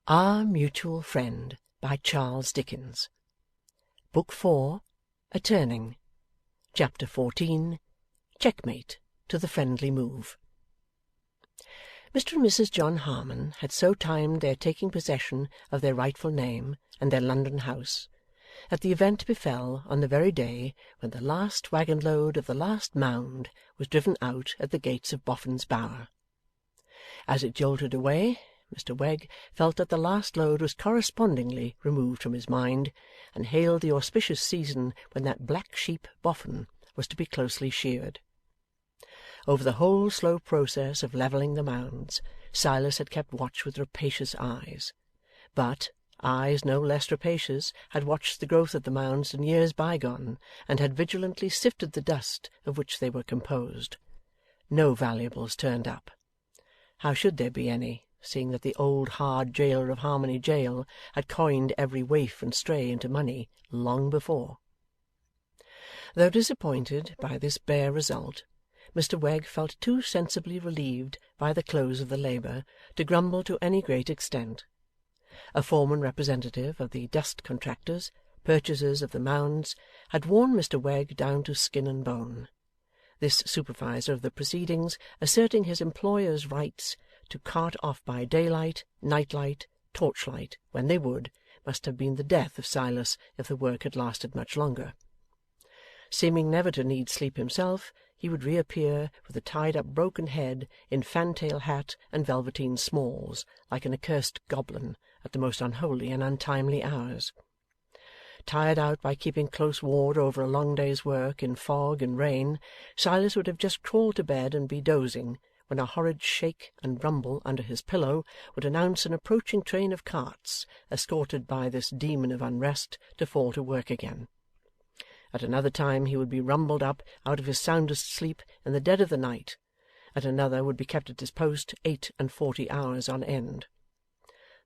Our Mutual Friend by Charles Dickens. Book 4, A Turning. Chapter 14. Checkmate to the Friendly Move. Mr. and Mrs. John Harmon had so timed their taking possession of their rightful name and their London house, that the event befell on the very day when the last waggon load of the last mound was driven out at the gates of Boffin's Bower. As it jolted away, Mr Wegg felt that the last load was correspondingly removed from his mind, and hailed the auspicious season when that black sheep Boffin was to be closely sheared. Over the whole slow process of levelling the mounds, Silas had kept watch with rapacious eyes. But eyes no less rapacious had watched the growth of the mounds in years bygone, and had vigilantly sifted the dust of which they were composed. No valuables turned up. How should there be any, seeing that the old hard jailer of Harmony Jail had coined every waif and stray into money long before? Though disappointed by this bare result, Mr Wegg felt too sensibly relieved by the close of the labour to grumble to any great extent. A foreman representative of the dust contractors, purchasers of the mounds, had worn Mr Wegg down to skin and bone. This supervisor of the proceedings, asserting his employer's rights to cart off by daylight, nightlight, torchlight, when they would, must have been the death of Silas if the work had lasted much longer. Seeming never to need sleep himself, he would reappear with a tied-up broken head, in fantail hat and velveteen smalls, like an accursed goblin, at the most unholy and untimely hours. Tired out by keeping close ward over a long day's work in fog and rain, Silas would have just crawled to bed and be dozing, when a horrid shake and rumble under his pillow would announce an approaching train of carts, escorted by this demon of unrest, to fall to work again. At another time he would be rumbled up out of his soundest sleep in the dead of the night. At another would be kept at his post 48 hours on end.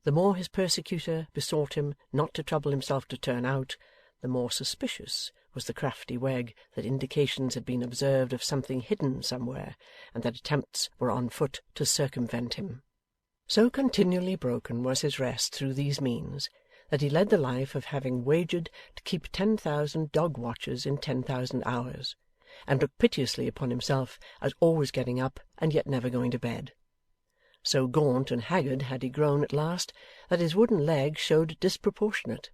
The more his persecutor besought him not to trouble himself to turn out, the more suspicious was the crafty Wegg that indications had been observed of something hidden somewhere, and that attempts were on foot to circumvent him. So continually broken was his rest through these means, that he led the life of having wagered to keep 10,000 dog watches in 10,000 hours, and looked piteously upon himself as always getting up and yet never going to bed. So gaunt and haggard had he grown at last, that his wooden leg showed disproportionate,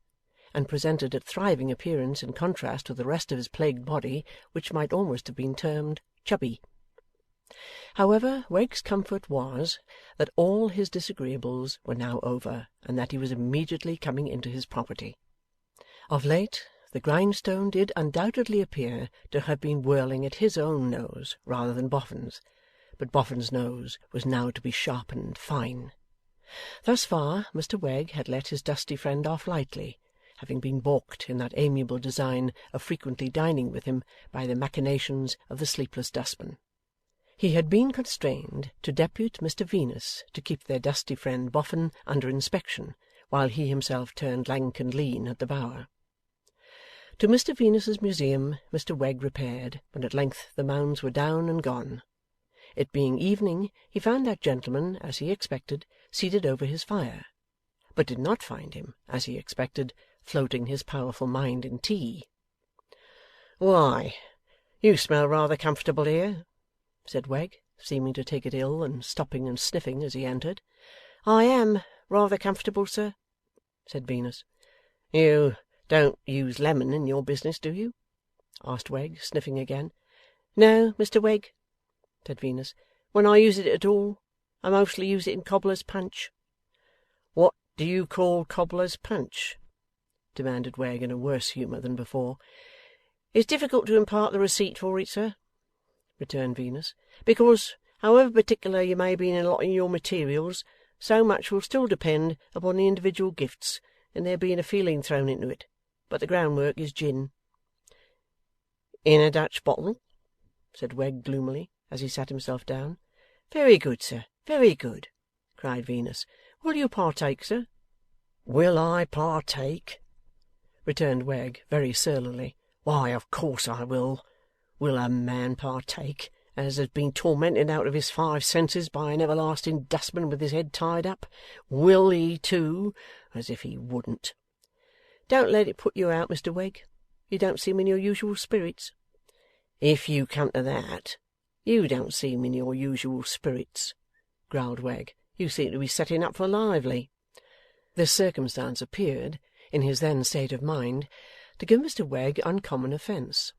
and presented a thriving appearance in contrast with the rest of his plagued body, which might almost have been termed chubby. However, Wegg's comfort was, that all his disagreeables were now over, and that he was immediately coming into his property. Of late, the grindstone did undoubtedly appear to have been whirling at his own nose rather than Boffin's, but Boffin's nose was now to be sharpened fine. Thus far, Mr Wegg had let his dusty friend off lightly, having been baulked in that amiable design of frequently dining with him by the machinations of the sleepless dustman. He had been constrained to depute Mr Venus to keep their dusty friend Boffin under inspection, while he himself turned lank and lean at the Bower. To Mr Venus's museum Mr Wegg repaired when at length the mounds were down and gone. It being evening, he found that gentleman, as he expected, seated over his fire, but did not find him, as he expected, floating his powerful mind in tea. 'Why, you smell rather comfortable here,' said Wegg, seeming to take it ill, and stopping and sniffing as he entered. 'I am rather comfortable, sir,' said Venus. 'You don't use lemon in your business, do you?' asked Wegg, sniffing again. 'No, Mr Wegg,' said Venus. 'When I use it at all, I mostly use it in cobbler's punch.' 'What do you call cobbler's punch?' demanded Wegg in a worse humour than before. 'It's difficult to impart the receipt for it, sir,' returned Venus, 'because, however particular you may be in allotting your materials, so much will still depend upon the individual gifts, and there being a feeling thrown into it. But the groundwork is gin.' 'In a Dutch bottle?' said Wegg gloomily, as he sat himself down. 'Very good, sir, very good,' cried Venus. 'Will you partake, sir?' 'Will I partake?' returned Wegg, very surlily. 'Why, of course I will. Will a man partake? as has been tormented out of his five senses by an everlasting dustman with his head tied up? Will he too? As if he wouldn't! Don't let it put you out, Mr Wegg. You don't seem in your usual spirits. If you come to that, you don't seem in your usual spirits, growled Wegg. You seem to be setting up for lively. This circumstance appeared, in his then state of mind, to give Mr Wegg uncommon offence.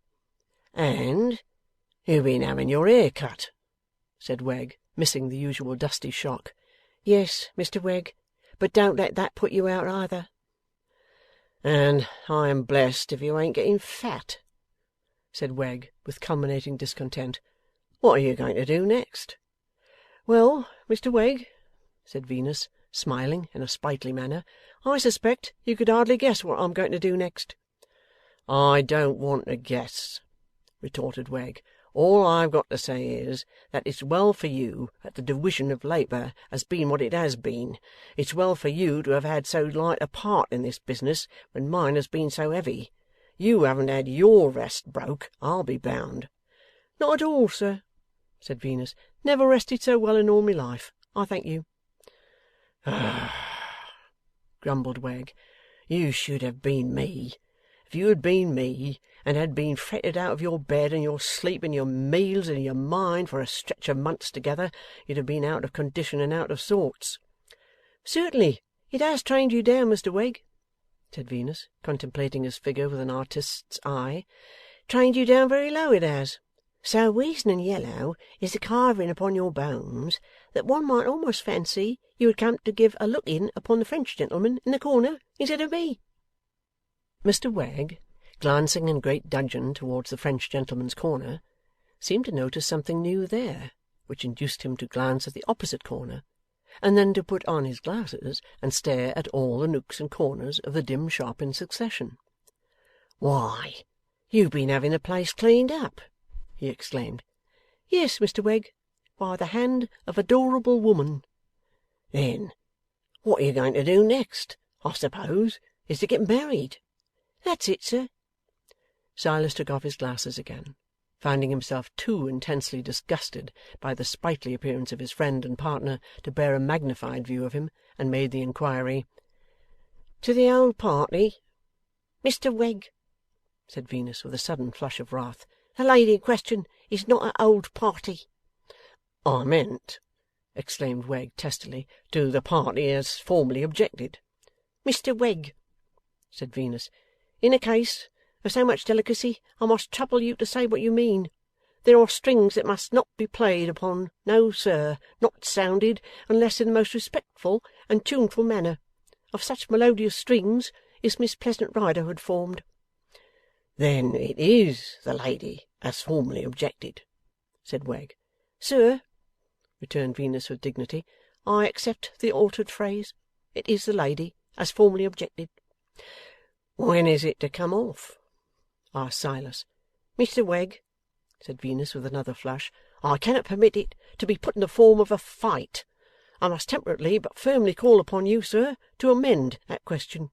And you've been having your hair cut, said Wegg, missing the usual dusty shock. Yes, Mr Wegg, but don't let that put you out either. And I am blessed if you ain't getting fat, said Wegg, with culminating discontent. What are you going to do next? Well, Mr Wegg, said Venus, smiling in a sprightly manner, I suspect you could hardly guess what I'm going to do next. I don't want to guess, retorted Wegg. All I've got to say is, that it's well for you that the division of labour has been what it has been. It's well for you to have had so light a part in this business, when mine has been so heavy. You haven't had your rest broke, I'll be bound. Not at all, sir, said Venus. Never rested so well in all my life, I thank you. Grumbled Wegg. You should have been me. If you had been me, and had been fretted out of your bed and your sleep and your meals and your mind for a stretch of months together, you'd have been out of condition and out of sorts. Certainly it has trained you down, Mr Wegg, said Venus, contemplating his figure with an artist's eye. Trained you down very low, it has. So weazen and yellow is the carving upon your bones, that one might almost fancy you had come to give a look-in upon the French gentleman in the corner instead of me. Mr Wegg, glancing in great dudgeon towards the French gentleman's corner, seemed to notice something new there, which induced him to glance at the opposite corner, and then to put on his glasses and stare at all the nooks and corners of the dim shop in succession. Why, you've been having the place cleaned up, he exclaimed. Yes, Mr Wegg, by the hand of adorable woman. Then what are you going to do next, I suppose, is to get married? That's it, sir. Silas took off his glasses again, finding himself too intensely disgusted by the sprightly appearance of his friend and partner to bear a magnified view of him, and made the inquiry, To the old party? Mr Wegg, said Venus, with a sudden flush of wrath, the lady in question is not an old party. I meant, exclaimed Wegg testily, to the party as formerly objected. Mr Wegg, said Venus, in a case of so much delicacy, I must trouble you to say what you mean. There are strings that must not be played upon, no, sir, not sounded, unless in the most respectful and tuneful manner. Of such melodious strings is Miss Pleasant Riderhood formed. Then it is the lady as formerly objected, said Wegg. Sir, returned Venus with dignity, I accept the altered phrase. It is the lady as formerly objected. When is it to come off? Asked Silas. Mr Wegg, said Venus with another flush, I cannot permit it to be put in the form of a fight. I must temperately but firmly call upon you, sir, to amend that question.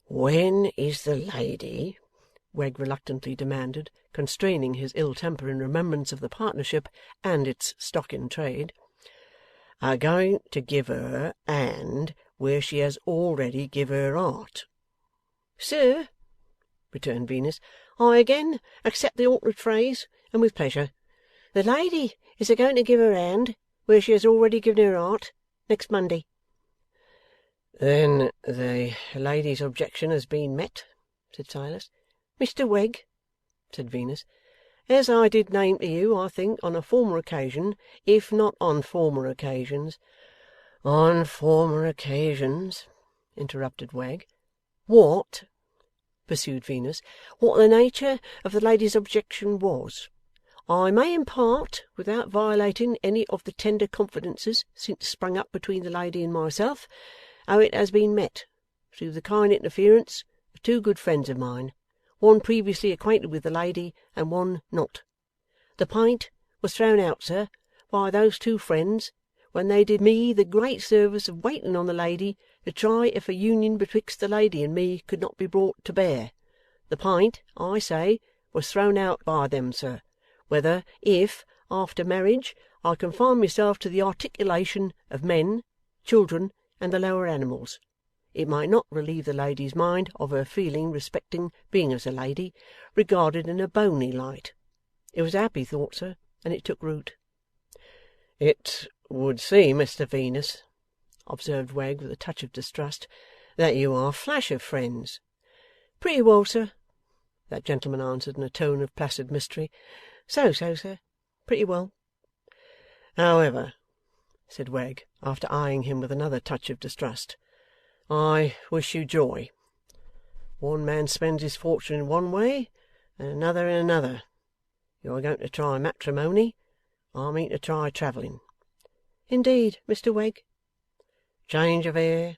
When is the lady, Wegg reluctantly demanded, constraining his ill temper in remembrance of the partnership and its stock in trade, are going to give her hand where she has already give her heart? Sir, returned Venus, I again accept the altered phrase, and with pleasure. The lady is a going to give her hand where she has already given her heart, next Monday. Then the lady's objection has been met, said Silas. Mr Wegg, said Venus, as I did name to you, I think, on a former occasion, if not on former occasions. On former occasions, interrupted Wegg. What, pursued Venus, what the nature of the lady's objection was, I may impart, without violating any of the tender confidences since sprung up between the lady and myself, how it has been met, through the kind interference of two good friends of mine, one previously acquainted with the lady and one not. The pint was thrown out, sir, by those two friends, when they did me the great service of waiting on the lady to try if a union betwixt the lady and me could not be brought to bear. The pint, I say, was thrown out by them, sir, whether, if, after marriage, I confine myself to the articulation of men, children, and the lower animals. It might not relieve the lady's mind of her feeling respecting being as a lady, regarded in a bony light. It was a happy thought, sir, and it took root.' 'It would seem, Mr Venus,' observed Wegg with a touch of distrust, 'that you are flash of friends.' 'Pretty well, sir,' that gentleman answered in a tone of placid mystery. 'So, sir. Pretty well.' 'However,' said Wegg, after eyeing him with another touch of distrust, 'I wish you joy. One man spends his fortune in one way, and another in another. You are going to try matrimony. I mean to try travelling.' 'Indeed, Mr Wegg?' 'Change of air,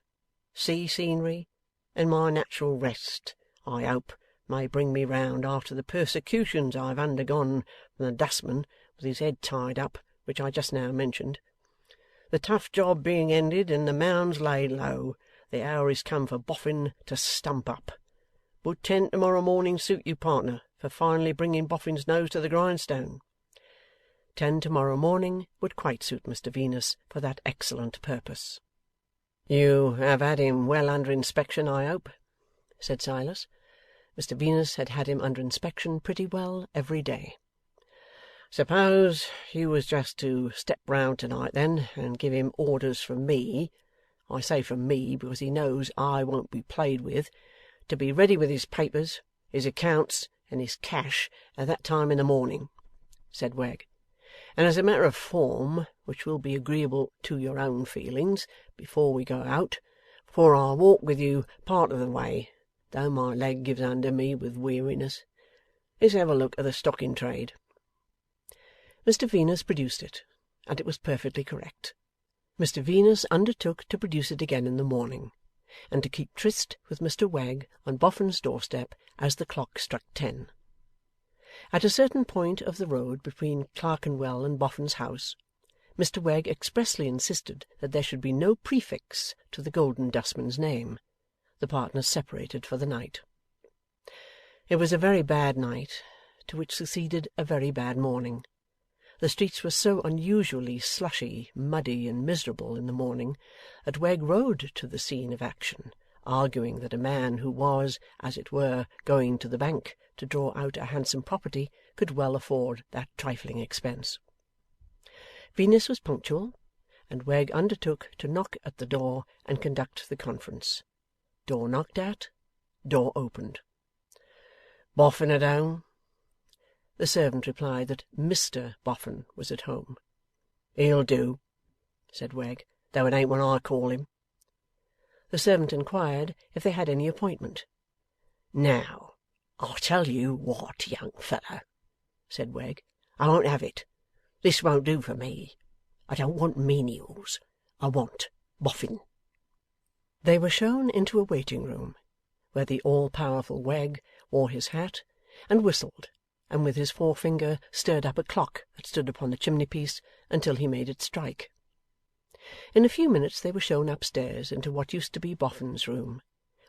sea scenery, and my natural rest, I hope, may bring me round after the persecutions I have undergone from the dustman with his head tied up, which I just now mentioned. The tough job being ended and the Mounds laid low, the hour is come for Boffin to stump up. Would 10 tomorrow morning suit you, partner, for finally bringing Boffin's nose to the grindstone?' 10 tomorrow morning would quite suit Mr Venus for that excellent purpose. 'You have had him well under inspection, I hope?' said Silas. Mr Venus had had him under inspection pretty well every day. 'Suppose you was just to step round to-night, then, and give him orders from me, I say from me, because he knows I won't be played with, to be ready with his papers, his accounts, and his cash at that time in the morning,' said Wegg. 'And as a matter of form, which will be agreeable to your own feelings, before we go out, for I'll walk with you part of the way, though my leg gives under me with weariness, let's have a look at the stock in trade.' Mr Venus produced it, and it was perfectly correct. Mr Venus undertook to produce it again in the morning, and to keep tryst with Mr Wegg on Boffin's doorstep as the clock struck 10. At a certain point of the road between Clerkenwell and Boffin's house, Mr Wegg expressly insisted that there should be no prefix to the Golden Dustman's name. The partners separated for the night. It was a very bad night, to which succeeded a very bad morning. The streets were so unusually slushy, muddy, and miserable in the morning, that Wegg rode to the scene of action, arguing that a man who was, as it were, going to the bank to draw out a handsome property could well afford that trifling expense. Venus was punctual, and Wegg undertook to knock at the door and conduct the conference. Door knocked at, door opened. 'Boffin at home?' The servant replied that Mr Boffin was at home. 'He'll do,' said Wegg, 'though it ain't what I call him.' The servant inquired if they had any appointment. 'Now, I'll tell you what, young fellow,' said Wegg, 'I won't have it. This won't do for me. I don't want menials. I want Boffin.' They were shown into a waiting room, where the all-powerful Wegg wore his hat, and whistled, and with his forefinger stirred up a clock that stood upon the chimney-piece until he made it strike. In a few minutes they were shown upstairs into what used to be Boffin's room,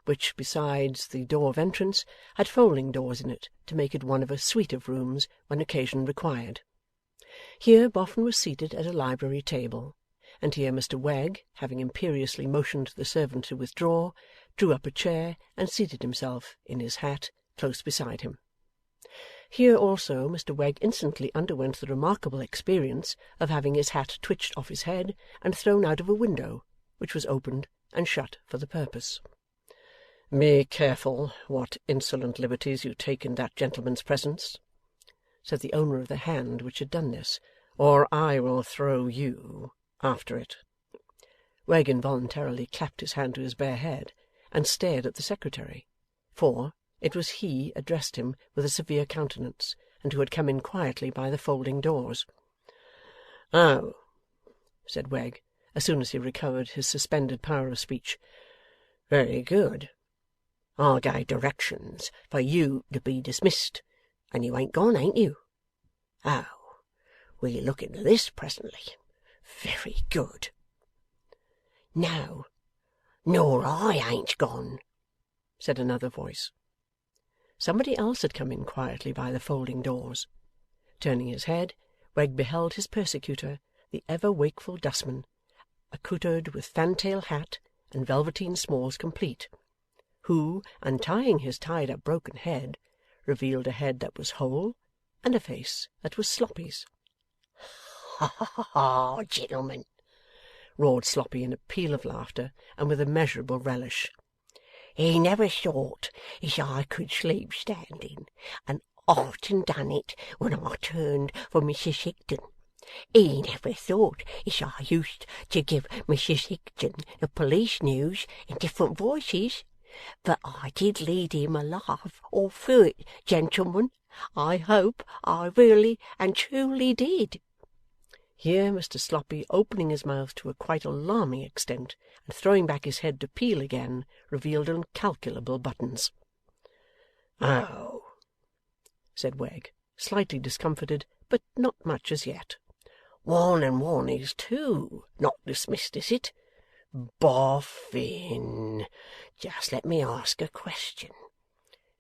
which, besides the door of entrance, had folding doors in it to make it one of a suite of rooms when occasion required. Here Boffin was seated at a library table, and here Mr Wegg, having imperiously motioned the servant to withdraw, drew up a chair and seated himself, in his hat, close beside him. Here also Mr Wegg instantly underwent the remarkable experience of having his hat twitched off his head and thrown out of a window, which was opened and shut for the purpose. 'Be careful what insolent liberties you take in that gentleman's presence,' said the owner of the hand which had done this, 'or I will throw you after it.' Wegg involuntarily clapped his hand to his bare head, and stared at the secretary, for it was he addressed him with a severe countenance, and who had come in quietly by the folding doors. 'Oh!' said Wegg, as soon as he recovered his suspended power of speech. 'Very good. I gave directions for you to be dismissed, and you ain't gone, ain't you? Oh! We'll look into this presently. Very good. No, nor I ain't gone,' said another voice. Somebody else had come in quietly by the folding doors. Turning his head, Wegg beheld his persecutor, the ever-wakeful dustman, accoutred with fantail hat and velveteen smalls complete, who, untying his tied-up broken head, revealed a head that was whole, and a face that was Sloppy's. 'Ha ha ha, gentlemen!' roared Sloppy in a peal of laughter, and with immeasurable relish. 'He never thought as I could sleep standing, and often done it when I turned for Mrs Higden. He never thought as I used to give Mrs Higden the police news in different voices. But I did lead him a laugh all through it, gentlemen. I hope I really and truly did.' Here Mr Sloppy, opening his mouth to a quite alarming extent, and throwing back his head to peel again, revealed incalculable buttons. 'Oh!' said Wegg, slightly discomfited, but not much as yet. 'One and one is two. Not dismissed, is it? Boffin! Just let me ask a question.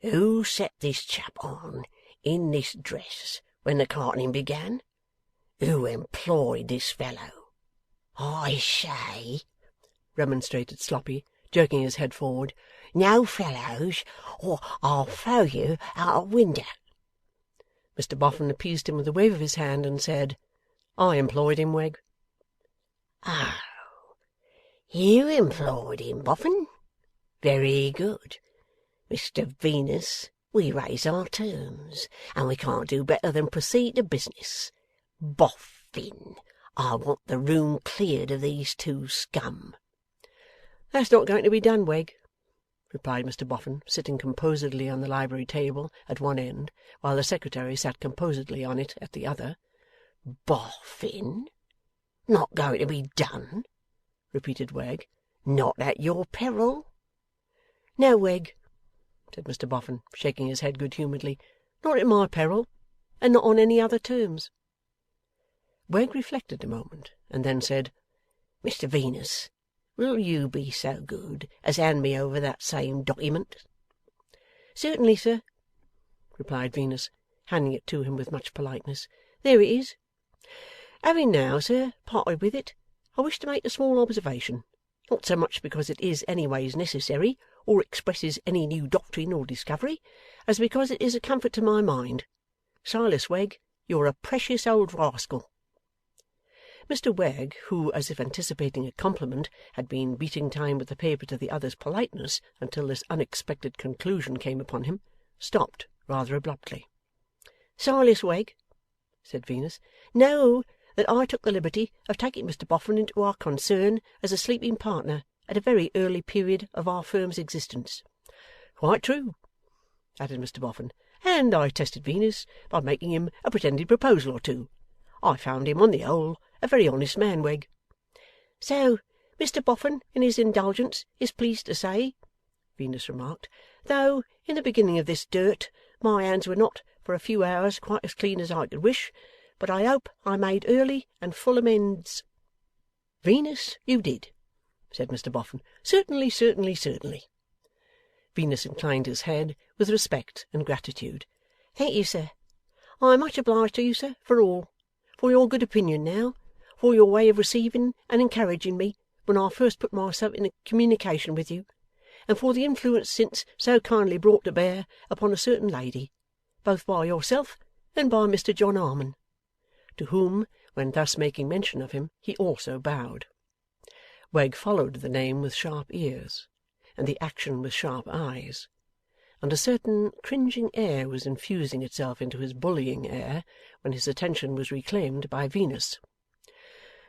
Who set this chap on in this dress when the carting began? Who employed this fellow? I say,' remonstrated Sloppy, jerking his head forward, 'no fellows, or I'll throw you out of window.' Mr Boffin appeased him with a wave of his hand, and said, 'I employed him, Wegg.' 'Oh! You employed him, Boffin? Very good. Mr Venus, we raise our terms, and we can't do better than proceed to business. Boffin, I want the room cleared of these two scum.' 'That's not going to be done, Wegg,' replied Mr Boffin, sitting composedly on the library table at one end, while the secretary sat composedly on it at the other. 'Boffin? Not going to be done?' repeated Wegg. 'Not at your peril?' 'No, Wegg,' said Mr Boffin, shaking his head good-humouredly. 'Not at my peril, and not on any other terms.' Wegg reflected a moment, and then said, 'Mr Venus, will you be so good as hand me over that same document?' 'Certainly, sir,' replied Venus, handing it to him with much politeness. 'There it is. Having now, sir, parted with it, I wish to make a small observation, not so much because it is anyways necessary, or expresses any new doctrine or discovery, as because it is a comfort to my mind. Silas Wegg, you're a precious old rascal.' Mr Wegg, who, as if anticipating a compliment, had been beating time with the paper to the other's politeness until this unexpected conclusion came upon him, stopped rather abruptly. 'Silas Wegg,' said Venus, 'know that I took the liberty of taking Mr Boffin into our concern as a sleeping partner at a very early period of our firm's existence.' 'Quite true,' added Mr Boffin, 'and I tested Venus by making him a pretended proposal or two. I found him, on the whole, a very honest man, Wegg.' 'So Mr Boffin, in his indulgence, is pleased to say,' Venus remarked, 'though in the beginning of this dirt my hands were not for a few hours quite as clean as I could wish, but I hope I made early and full amends.' 'Venus, you did,' said Mr Boffin. 'Certainly, certainly, certainly.' Venus inclined his head with respect and gratitude. 'Thank you, sir. I am much obliged to you, sir, for all. For your good opinion now, for your way of receiving and encouraging me when I first put myself in communication with you, and for the influence since so kindly brought to bear upon a certain lady, both by yourself and by Mr John Harmon,' to whom, when thus making mention of him, he also bowed. Wegg followed the name with sharp ears, and the action with sharp eyes, and a certain cringing air was infusing itself into his bullying air when his attention was reclaimed by Venus.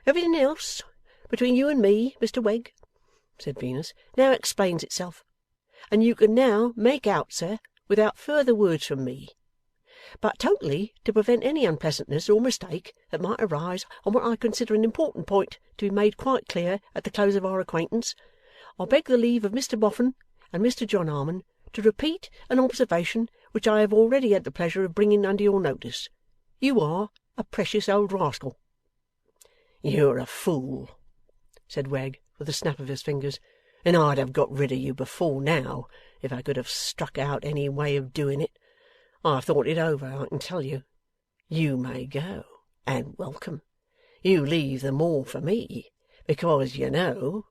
'Everything else, between you and me, Mr Wegg,' said Venus, 'now explains itself, and you can now make out, sir, without further words from me. But totally to prevent any unpleasantness or mistake that might arise on what I consider an important point to be made quite clear at the close of our acquaintance, I beg the leave of Mr Boffin and Mr John Harmon to repeat an observation which I have already had the pleasure of bringing under your notice. You are a precious old rascal.' 'You're a fool,' said Wegg, with a snap of his fingers, 'and I'd have got rid of you before now, if I could have struck out any way of doing it. I've thought it over, I can tell you. You may go. and welcome. You leave the more for me, because you know,'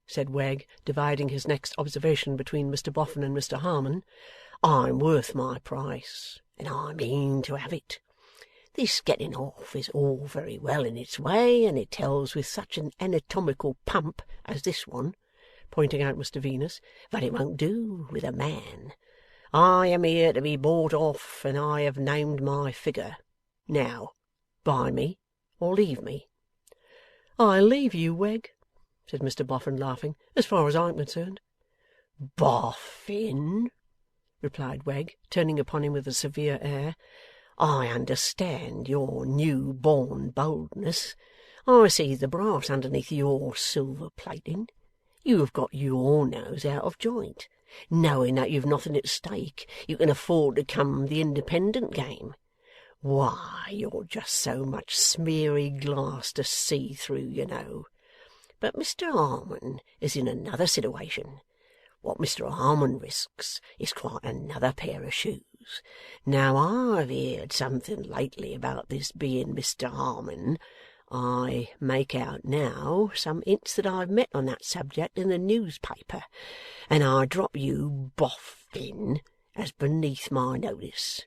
said Wegg, dividing his next observation between Mr Boffin and Mr Harmon, 'I'm worth my price, and I mean to have it. This getting off is all very well in its way, and it tells with such an anatomical pump as this one,' pointing out Mr Venus, 'but it won't do with a man. I am here to be bought off, and I have named my figure. Now, buy me, or leave me.' 'I'll leave you, Wegg,' said Mr Boffin, laughing, 'as far as I'm concerned.' 'Boffin,' replied Wegg, turning upon him with a severe air, 'I understand your new born boldness. I see the brass underneath your silver plating. You have got your nose out of joint. Knowing that you've nothing at stake, you can afford to come the independent game. Why, you're just so much smeary glass to see through, you know. But Mr Harmon is in another situation. What Mr Harmon risks is quite another pair of shoes. Now, I've heard something lately about this being Mr Harmon. I make out now some hints that I've met on that subject in the newspaper, and I drop you Boffin as beneath my notice.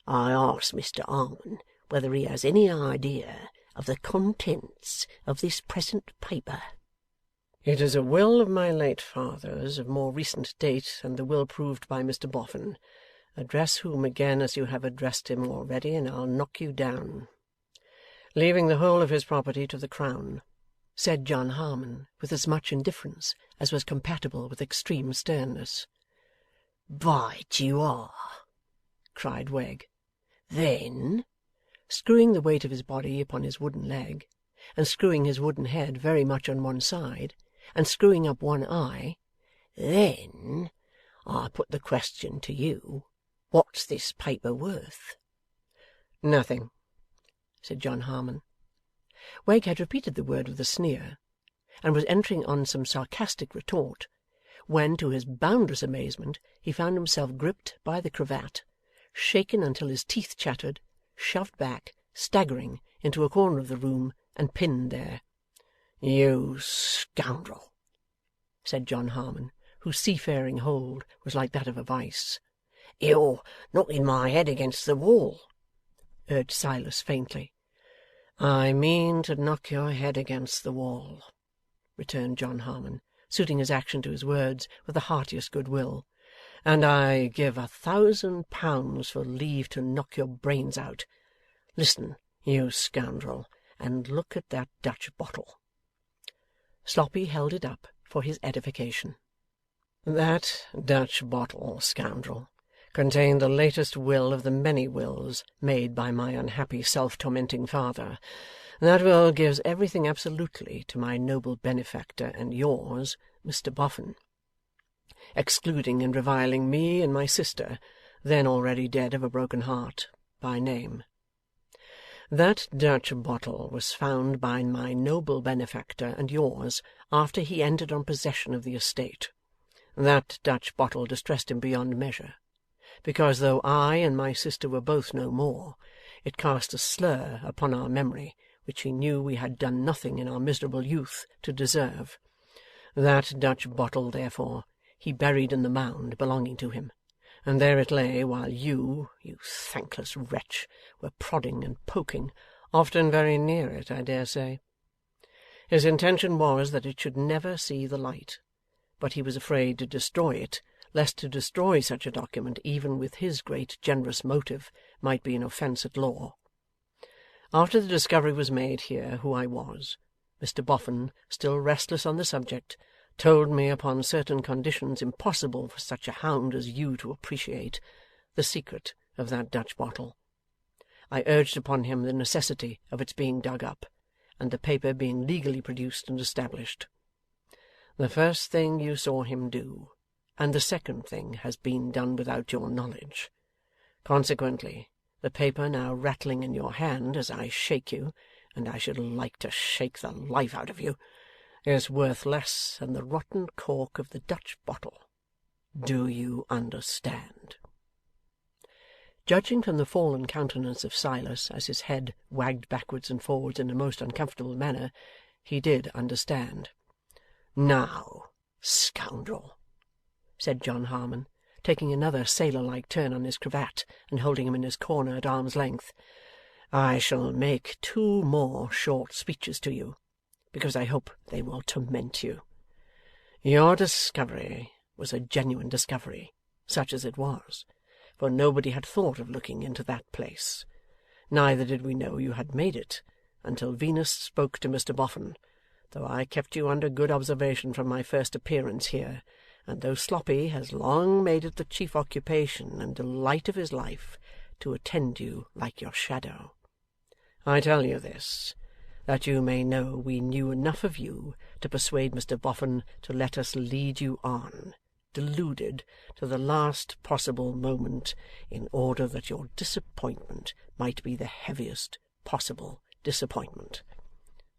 I ask Mr Harmon whether he has any idea of the contents of this present paper.' 'It is a will of my late father's, of more recent date than the will proved by Mr Boffin. Address whom again as you have addressed him already, and I'll knock you down. Leaving the whole of his property to the Crown,' said John Harmon, with as much indifference as was compatible with extreme sternness. 'Right you are!' cried Wegg. 'Then,' screwing the weight of his body upon his wooden leg, and screwing his wooden head very much on one side, and screwing up one eye, 'then, I put the question to you, what's this paper worth?' 'Nothing,' said John Harmon. Wegg had repeated the word with a sneer, and was entering on some sarcastic retort, when, to his boundless amazement, he found himself gripped by the cravat, shaken until his teeth chattered, shoved back, staggering, into a corner of the room, and pinned there. 'You scoundrel!' said John Harmon, whose seafaring hold was like that of a vice. 'You're knocking my head against the wall,' urged Silas faintly. 'I mean to knock your head against the wall,' returned John Harmon, suiting his action to his words with the heartiest goodwill, 'and I give £1,000 for leave to knock your brains out. Listen, you scoundrel, and look at that Dutch bottle.' Sloppy held it up for his edification. 'That Dutch bottle, scoundrel, contained the latest will of the many wills made by my unhappy self-tormenting father. That will gives everything absolutely to my noble benefactor and yours, Mr Boffin, excluding and reviling me and my sister, then already dead of a broken heart, by name. That Dutch bottle was found by my noble benefactor and yours after he entered on possession of the estate. That Dutch bottle distressed him beyond measure, because though I and my sister were both no more, it cast a slur upon our memory which he knew we had done nothing in our miserable youth to deserve. That Dutch bottle, therefore, he buried in the mound belonging to him, and there it lay while you thankless wretch, were prodding and poking, often very near it, I dare say. His intention was that it should never see the light, but he was afraid to destroy it, lest to destroy such a document, even with his great generous motive, might be an offence at law. After the discovery was made here who I was, Mr Boffin, still restless on the subject, told me upon certain conditions impossible for such a hound as you to appreciate, the secret of that Dutch bottle. I urged upon him the necessity of its being dug up, and the paper being legally produced and established. The first thing you saw him do, and the second thing has been done without your knowledge. Consequently, the paper now rattling in your hand as I shake you, and I should like to shake the life out of you, is worth less than the rotten cork of the Dutch bottle. Do you understand?' Judging from the fallen countenance of Silas as his head wagged backwards and forwards in a most uncomfortable manner, he did understand. 'Now, scoundrel,' said John Harmon, taking another sailor-like turn on his cravat, and holding him in his corner at arm's length, 'I shall make 2 more short speeches to you, because I hope they will torment you. Your discovery was a genuine discovery, such as it was, for nobody had thought of looking into that place. Neither did we know you had made it, until Venus spoke to Mr Boffin, though I kept you under good observation from my first appearance here, and though Sloppy has long made it the chief occupation and delight of his life to attend you like your shadow. I tell you this, that you may know we knew enough of you to persuade Mr Boffin to let us lead you on, deluded to the last possible moment, in order that your disappointment might be the heaviest possible disappointment.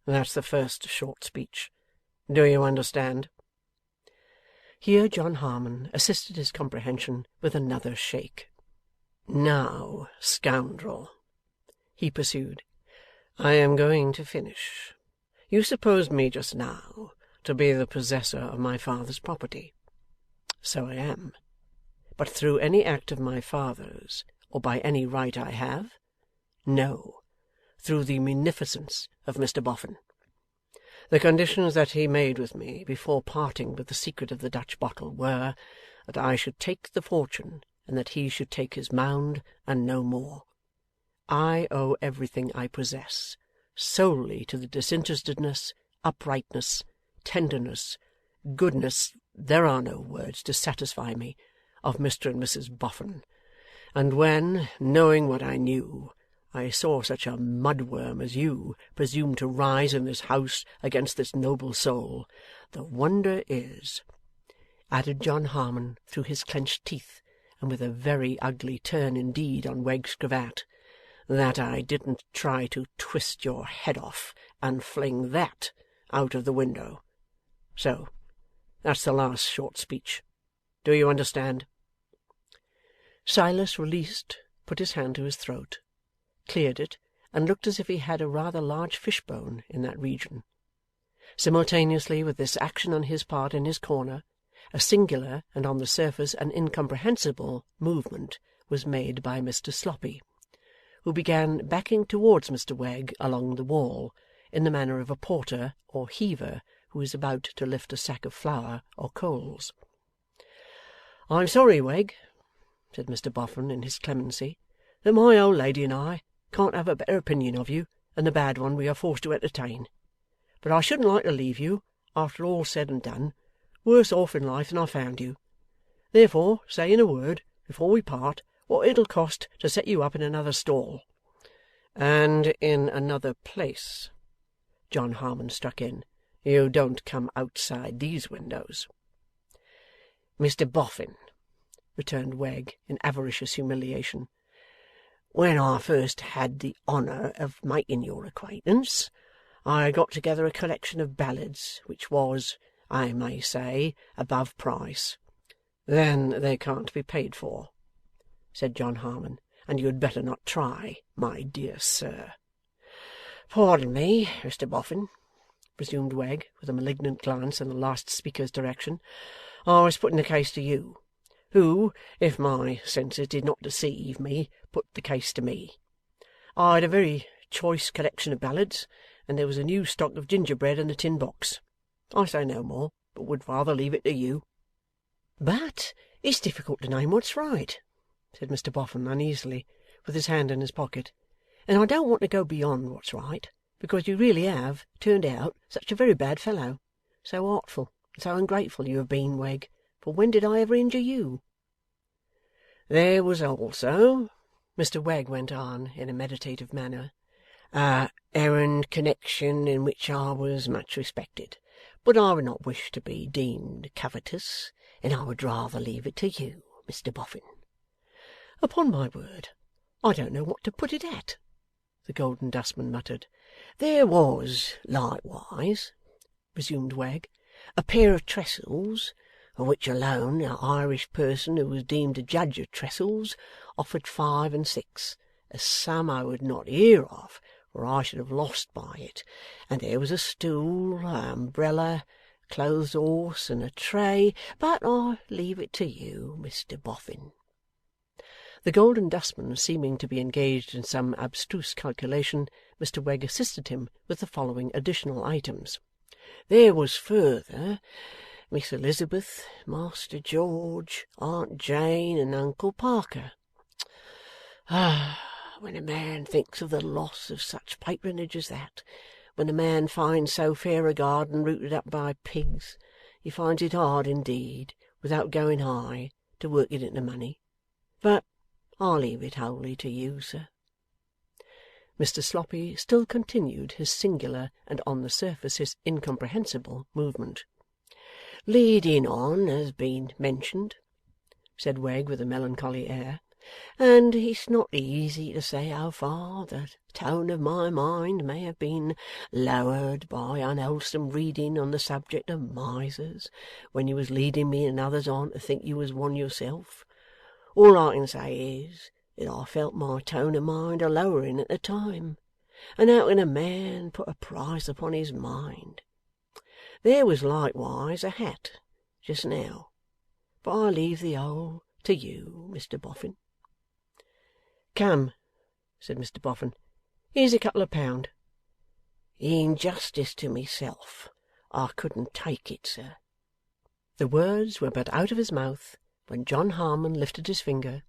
That's the first short speech. Do you understand?' Here John Harmon assisted his comprehension with another shake. 'Now, scoundrel,' he pursued, 'I am going to finish. You supposed me just now to be the possessor of my father's property. So I am. But through any act of my father's, or by any right I have? No, through the munificence of Mr Boffin. The conditions that he made with me before parting with the secret of the Dutch bottle were, that I should take the fortune, and that he should take his mound, and no more. I owe everything I possess solely to the disinterestedness, uprightness, tenderness, goodness, there are no words to satisfy me, of Mr and Mrs Boffin, and when, knowing what I knew, I saw such a mudworm as you presume to rise in this house against this noble soul, the wonder is,' added John Harmon through his clenched teeth, and with a very ugly turn indeed on Wegg's cravat, 'that I didn't try to twist your head off and fling that out of the window. So that's the last short speech. Do you understand?' Silas, released, put his hand to his throat, cleared it, and looked as if he had a rather large fishbone in that region. Simultaneously with this action on his part in his corner, a singular and on the surface an incomprehensible movement was made by Mr Sloppy, who began backing towards Mr Wegg along the wall, in the manner of a porter or heaver who is about to lift a sack of flour or coals. 'I'm sorry, Wegg,' said Mr Boffin in his clemency, 'that my old lady and I can't have a better opinion of you than the bad one we are forced to entertain. But I shouldn't like to leave you, after all's said and done, worse off in life than I found you. Therefore, say in a word, before we part, what it'll cost to set you up in another stall.' 'And in another place,' John Harmon struck in. 'You don't come outside these windows.' 'Mr Boffin,' returned Wegg in avaricious humiliation, 'when I first had the honour of making your acquaintance, I got together a collection of ballads which was, I may say, above price.' 'Then they can't be paid for,' said John Harmon, 'and you had better not try, my dear sir.' 'Pardon me, Mr Boffin,' resumed Wegg, with a malignant glance in the last speaker's direction, 'I was putting the case to you, who, if my senses did not deceive me, put the case to me. I had a very choice collection of ballads, and there was a new stock of gingerbread in the tin box. I say no more, but would rather leave it to you.' 'But it's difficult to name what's right,' said Mr Boffin uneasily, with his hand in his pocket, 'and I don't want to go beyond what's right, because you really have turned out such a very bad fellow. So artful and so ungrateful you have been, Wegg, for when did I ever injure you?' 'There was also,' Mr Wegg went on in a meditative manner, 'a errand connection in which I was much respected, but I would not wish to be deemed covetous, and I would rather leave it to you, Mr Boffin.' 'Upon my word, I don't know what to put it at,' the Golden Dustman muttered. 'There was likewise,' resumed Wegg, 'a pair of trestles for which alone the Irish person who was deemed a judge of trestles offered 5 and 6, a sum I would not hear of, for I should have lost by it, and there was a stool, an umbrella, clothes horse, and a tray, but I leave it to you, Mr Boffin.' The Golden Dustman seeming to be engaged in some abstruse calculation, Mr Wegg assisted him with the following additional items. There was further Miss Elizabeth, Master George, Aunt Jane, and Uncle Parker. Ah! When a man thinks of the loss of such patronage as that, when a man finds so fair a garden rooted up by pigs, he finds it hard indeed, without going high, to work it into money. But I'll leave it wholly to you, sir.' Mr Sloppy still continued his singular and on the surface his incomprehensible movement. 'Leading on has been mentioned,' said Wegg with a melancholy air, 'and it's not easy to say how far the tone of my mind may have been lowered by unwholesome reading on the subject of misers, when you was leading me and others on to think you was one yourself. All I can say is, that I felt my tone of mind a lowering at the time, and how can a man put a price upon his mind? There was likewise a hat just now, but I leave the whole to you, Mr Boffin.' 'Come,' said Mr Boffin, 'here's a couple of pound.' 'In justice to myself, I couldn't take it, sir.' The words were but out of his mouth when John Harmon lifted his finger,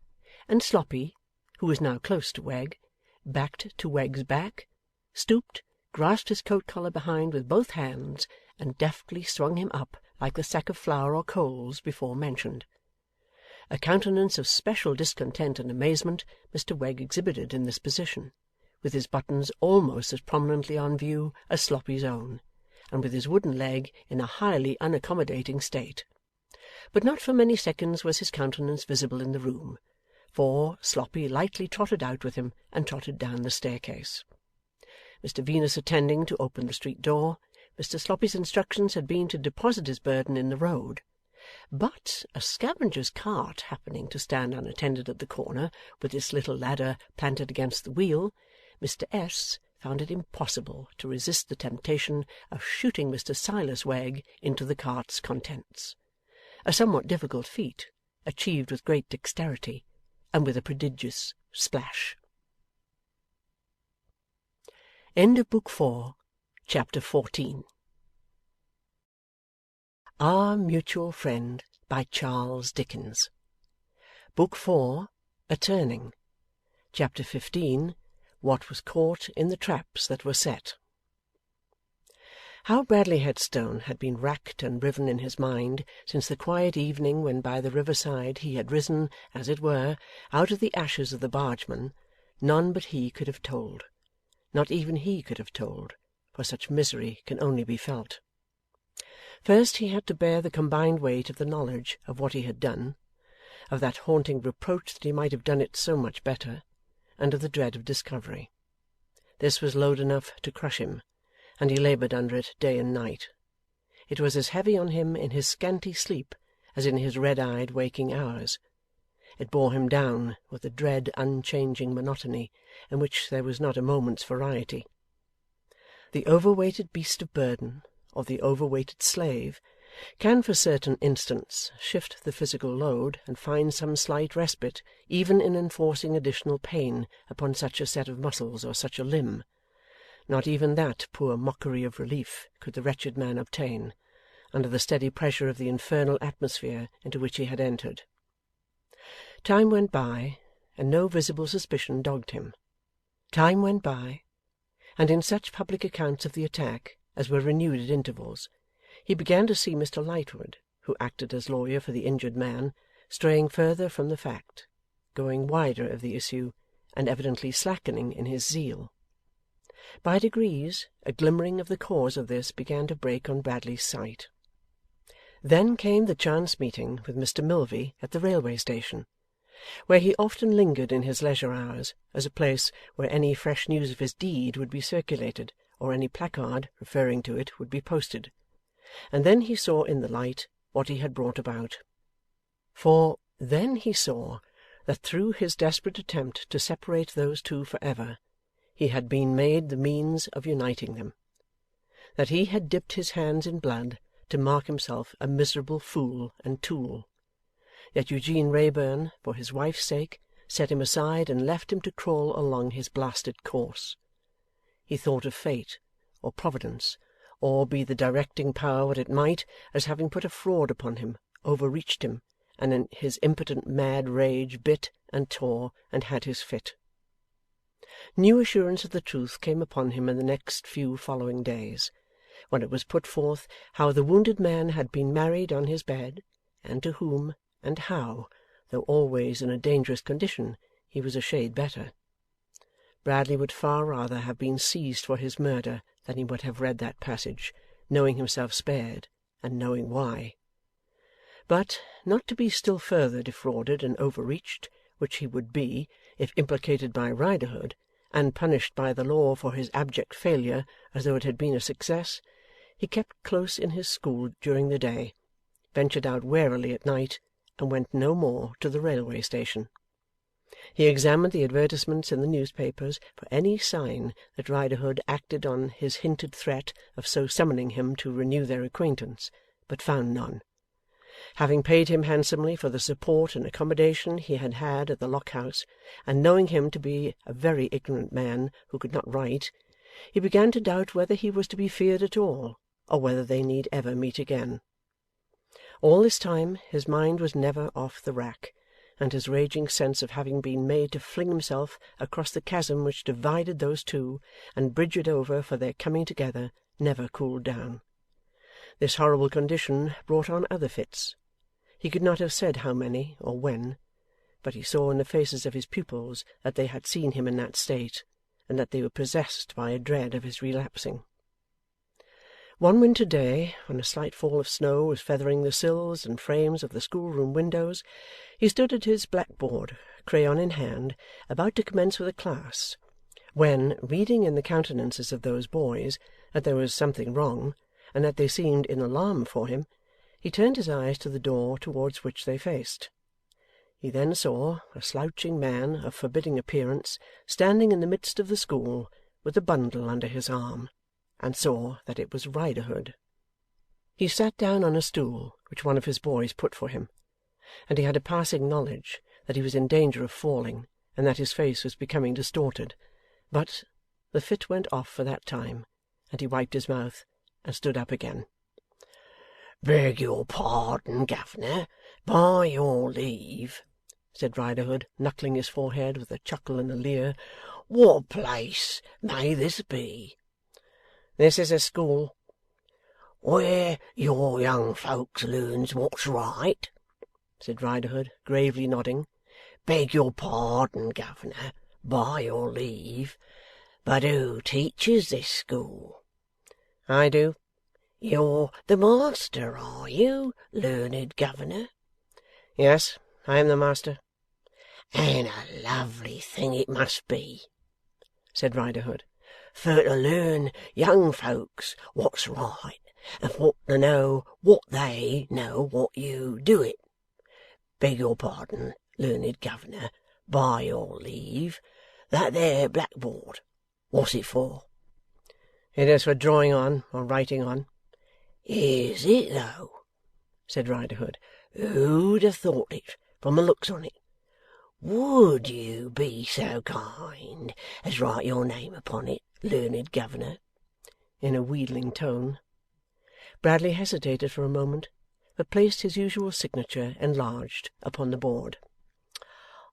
and Sloppy, who was now close to Wegg, backed to Wegg's back, stooped, grasped his coat collar behind with both hands, and deftly swung him up like the sack of flour or coals before mentioned. A countenance of special discontent and amazement Mr Wegg exhibited in this position, with his buttons almost as prominently on view as Sloppy's own, and with his wooden leg in a highly unaccommodating state. But not for many seconds was his countenance visible in the room, for Sloppy lightly trotted out with him and trotted down the staircase. Mr Venus attending to open the street door, Mr Sloppy's instructions had been to deposit his burden in the road. But, a scavenger's cart happening to stand unattended at the corner, with its little ladder planted against the wheel, Mr S. found it impossible to resist the temptation of shooting Mr Silas Wegg into the cart's contents. A somewhat difficult feat, achieved with great dexterity, and with a prodigious splash. End of Book 4, Chapter 14. Our Mutual Friend, by Charles Dickens. Book 4, A Turning. Chapter 15. What was caught in the traps that were set. How Bradley Headstone had been racked and riven in his mind since the quiet evening when by the river side he had risen, as it were, out of the ashes of the bargeman, none but he could have told. Not even he could have told, for such misery can only be felt. First he had to bear the combined weight of the knowledge of what he had done, of that haunting reproach that he might have done it so much better, and of the dread of discovery. This was load enough to crush him, and he laboured under it day and night. It was as heavy on him in his scanty sleep as in his red-eyed waking hours. It bore him down with a dread unchanging monotony, in which there was not a moment's variety. The overweighted beast of burden, or the overweighted slave, can for certain instants shift the physical load and find some slight respite even in enforcing additional pain upon such a set of muscles or such a limb. Not even that poor mockery of relief could the wretched man obtain, under the steady pressure of the infernal atmosphere into which he had entered. Time went by, and no visible suspicion dogged him. Time went by, and in such public accounts of the attack as were renewed at intervals, he began to see Mr Lightwood, who acted as lawyer for the injured man, straying further from the fact, going wider of the issue, and evidently slackening in his zeal. By degrees, a glimmering of the cause of this began to break on Bradley's sight. Then came the chance meeting with Mr Milvey at the railway station, where he often lingered in his leisure hours, as a place where any fresh news of his deed would be circulated, or any placard referring to it would be posted. And then he saw in the light what he had brought about. For, then he saw that through his desperate attempt to separate those two for ever, he had been made the means of uniting them. That he had dipped his hands in blood to mark himself a miserable fool and tool. Yet Eugene Wrayburn, for his wife's sake, set him aside and left him to crawl along his blasted course. He thought of fate, or Providence, or be the directing power what it might, as having put a fraud upon him, overreached him, and in his impotent mad rage bit and tore and had his fit. New assurance of the truth came upon him in the next few following days, when it was put forth how the wounded man had been married on his bed, and to whom, and how, though always in a dangerous condition, he was a shade better. Bradley would far rather have been seized for his murder than he would have read that passage, knowing himself spared, and knowing why. But, not to be still further defrauded and overreached, which he would be, if implicated by Riderhood, and punished by the law for his abject failure as though it had been a success, he kept close in his school during the day, ventured out warily at night, and went no more to the railway station. He examined the advertisements in the newspapers for any sign that Riderhood acted on his hinted threat of so summoning him to renew their acquaintance, but found none. Having paid him handsomely for the support and accommodation he had had at the Lock House, and knowing him to be a very ignorant man who could not write, he began to doubt whether he was to be feared at all, or whether they need ever meet again. All this time his mind was never off the rack, and his raging sense of having been made to fling himself across the chasm which divided those two, and bridge it over for their coming together, never cooled down. This horrible condition brought on other fits. He could not have said how many, or when, but he saw in the faces of his pupils that they had seen him in that state, and that they were possessed by a dread of his relapsing. One winter day, when a slight fall of snow was feathering the sills and frames of the schoolroom windows, he stood at his blackboard, crayon in hand, about to commence with a class, when, reading in the countenances of those boys that there was something wrong, and that they seemed in alarm for him, he turned his eyes to the door towards which they faced. He then saw a slouching man of forbidding appearance standing in the midst of the school with a bundle under his arm, and saw that it was Riderhood. He sat down on a stool which one of his boys put for him, and he had a passing knowledge that he was in danger of falling, and that his face was becoming distorted, but the fit went off for that time, and he wiped his mouth and stood up again. "Beg your pardon, Governor, by your leave," said Riderhood, knuckling his forehead with a chuckle and a leer. "What place may this be?" "This is a school." "Where your young folks learns what's right?" said Riderhood, gravely nodding. "Beg your pardon, Governor, by your leave, but who teaches this school?" "I do." "You're the master, are you, learned Governor?" "Yes, I am the master." "And a lovely thing it must be," said Riderhood, "for to learn young folks what's right, and for to know what they know what you do it. Beg your pardon, learned Governor, by your leave, that there blackboard, what's it for?" "It is for drawing on, or writing on." "Is it though?" said Riderhood. "Who'd have thought it, from the looks on it? Would you be so kind as write your name upon it, learned Governor?" in a wheedling tone. Bradley hesitated for a moment, but placed his usual signature enlarged upon the board.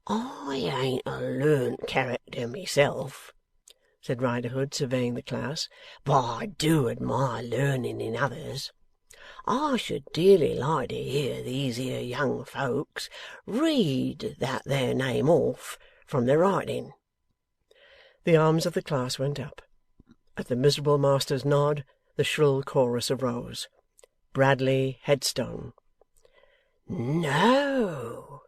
"I ain't a learnt character myself," said Riderhood, surveying the class, "but I do admire learning in others. I should dearly like to hear these here young folks read that there name off from the writing." The arms of the class went up. At the miserable master's nod, the shrill chorus arose. Bradley Headstone. "No!"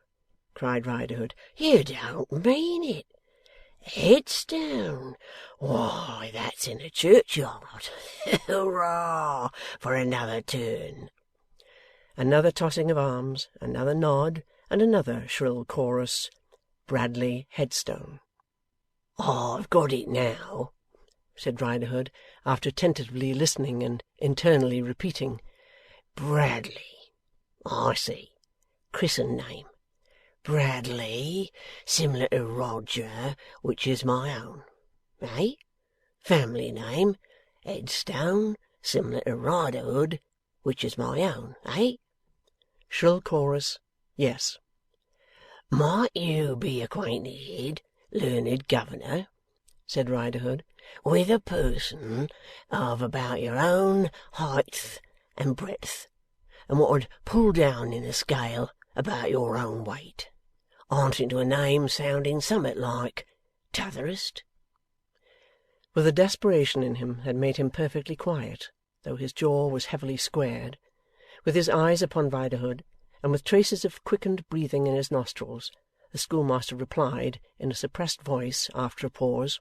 cried Riderhood. "You don't mean it? Headstone? Why, that's in a churchyard. Hurrah for another turn!" Another tossing of arms, another nod, and another shrill chorus. Bradley Headstone. 'I've got it now,' said Riderhood, after tentatively listening and internally repeating. 'Bradley. I see. Christen name. Bradley, similar to Roger, which is my own. Eh? Family name, Headstone, similar to Riderhood, which is my own. Eh?' Shrill chorus. Yes. 'Might you be acquainted, learned governor,' said Riderhood, 'with a person of about your own height and breadth, and what would pull down in the scale about your own weight, answering to a name sounding somewhat like T'otherest?' With a desperation in him that made him perfectly quiet, though his jaw was heavily squared, with his eyes upon Riderhood, and with traces of quickened breathing in his nostrils, the schoolmaster replied, in a suppressed voice, after a pause: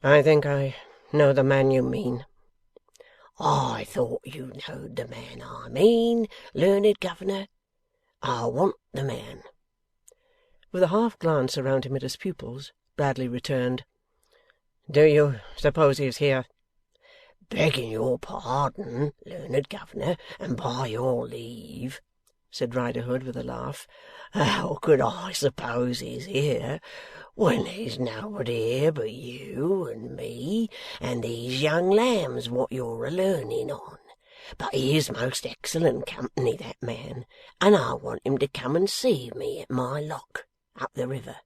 'I think I know the man you mean.' 'I thought you knowed the man I mean, learned governor. I want the man.' With a half glance around him at his pupils, Bradley returned: 'Do you suppose he is here?' 'Begging your pardon, learned governor, and by your leave,' said Riderhood, with a laugh, 'how could I suppose he's here, when there's nobody here but you and me and these young lambs what you're a-learning on? But he is most excellent company, that man, and I want him to come and see me at my lock, up the river.'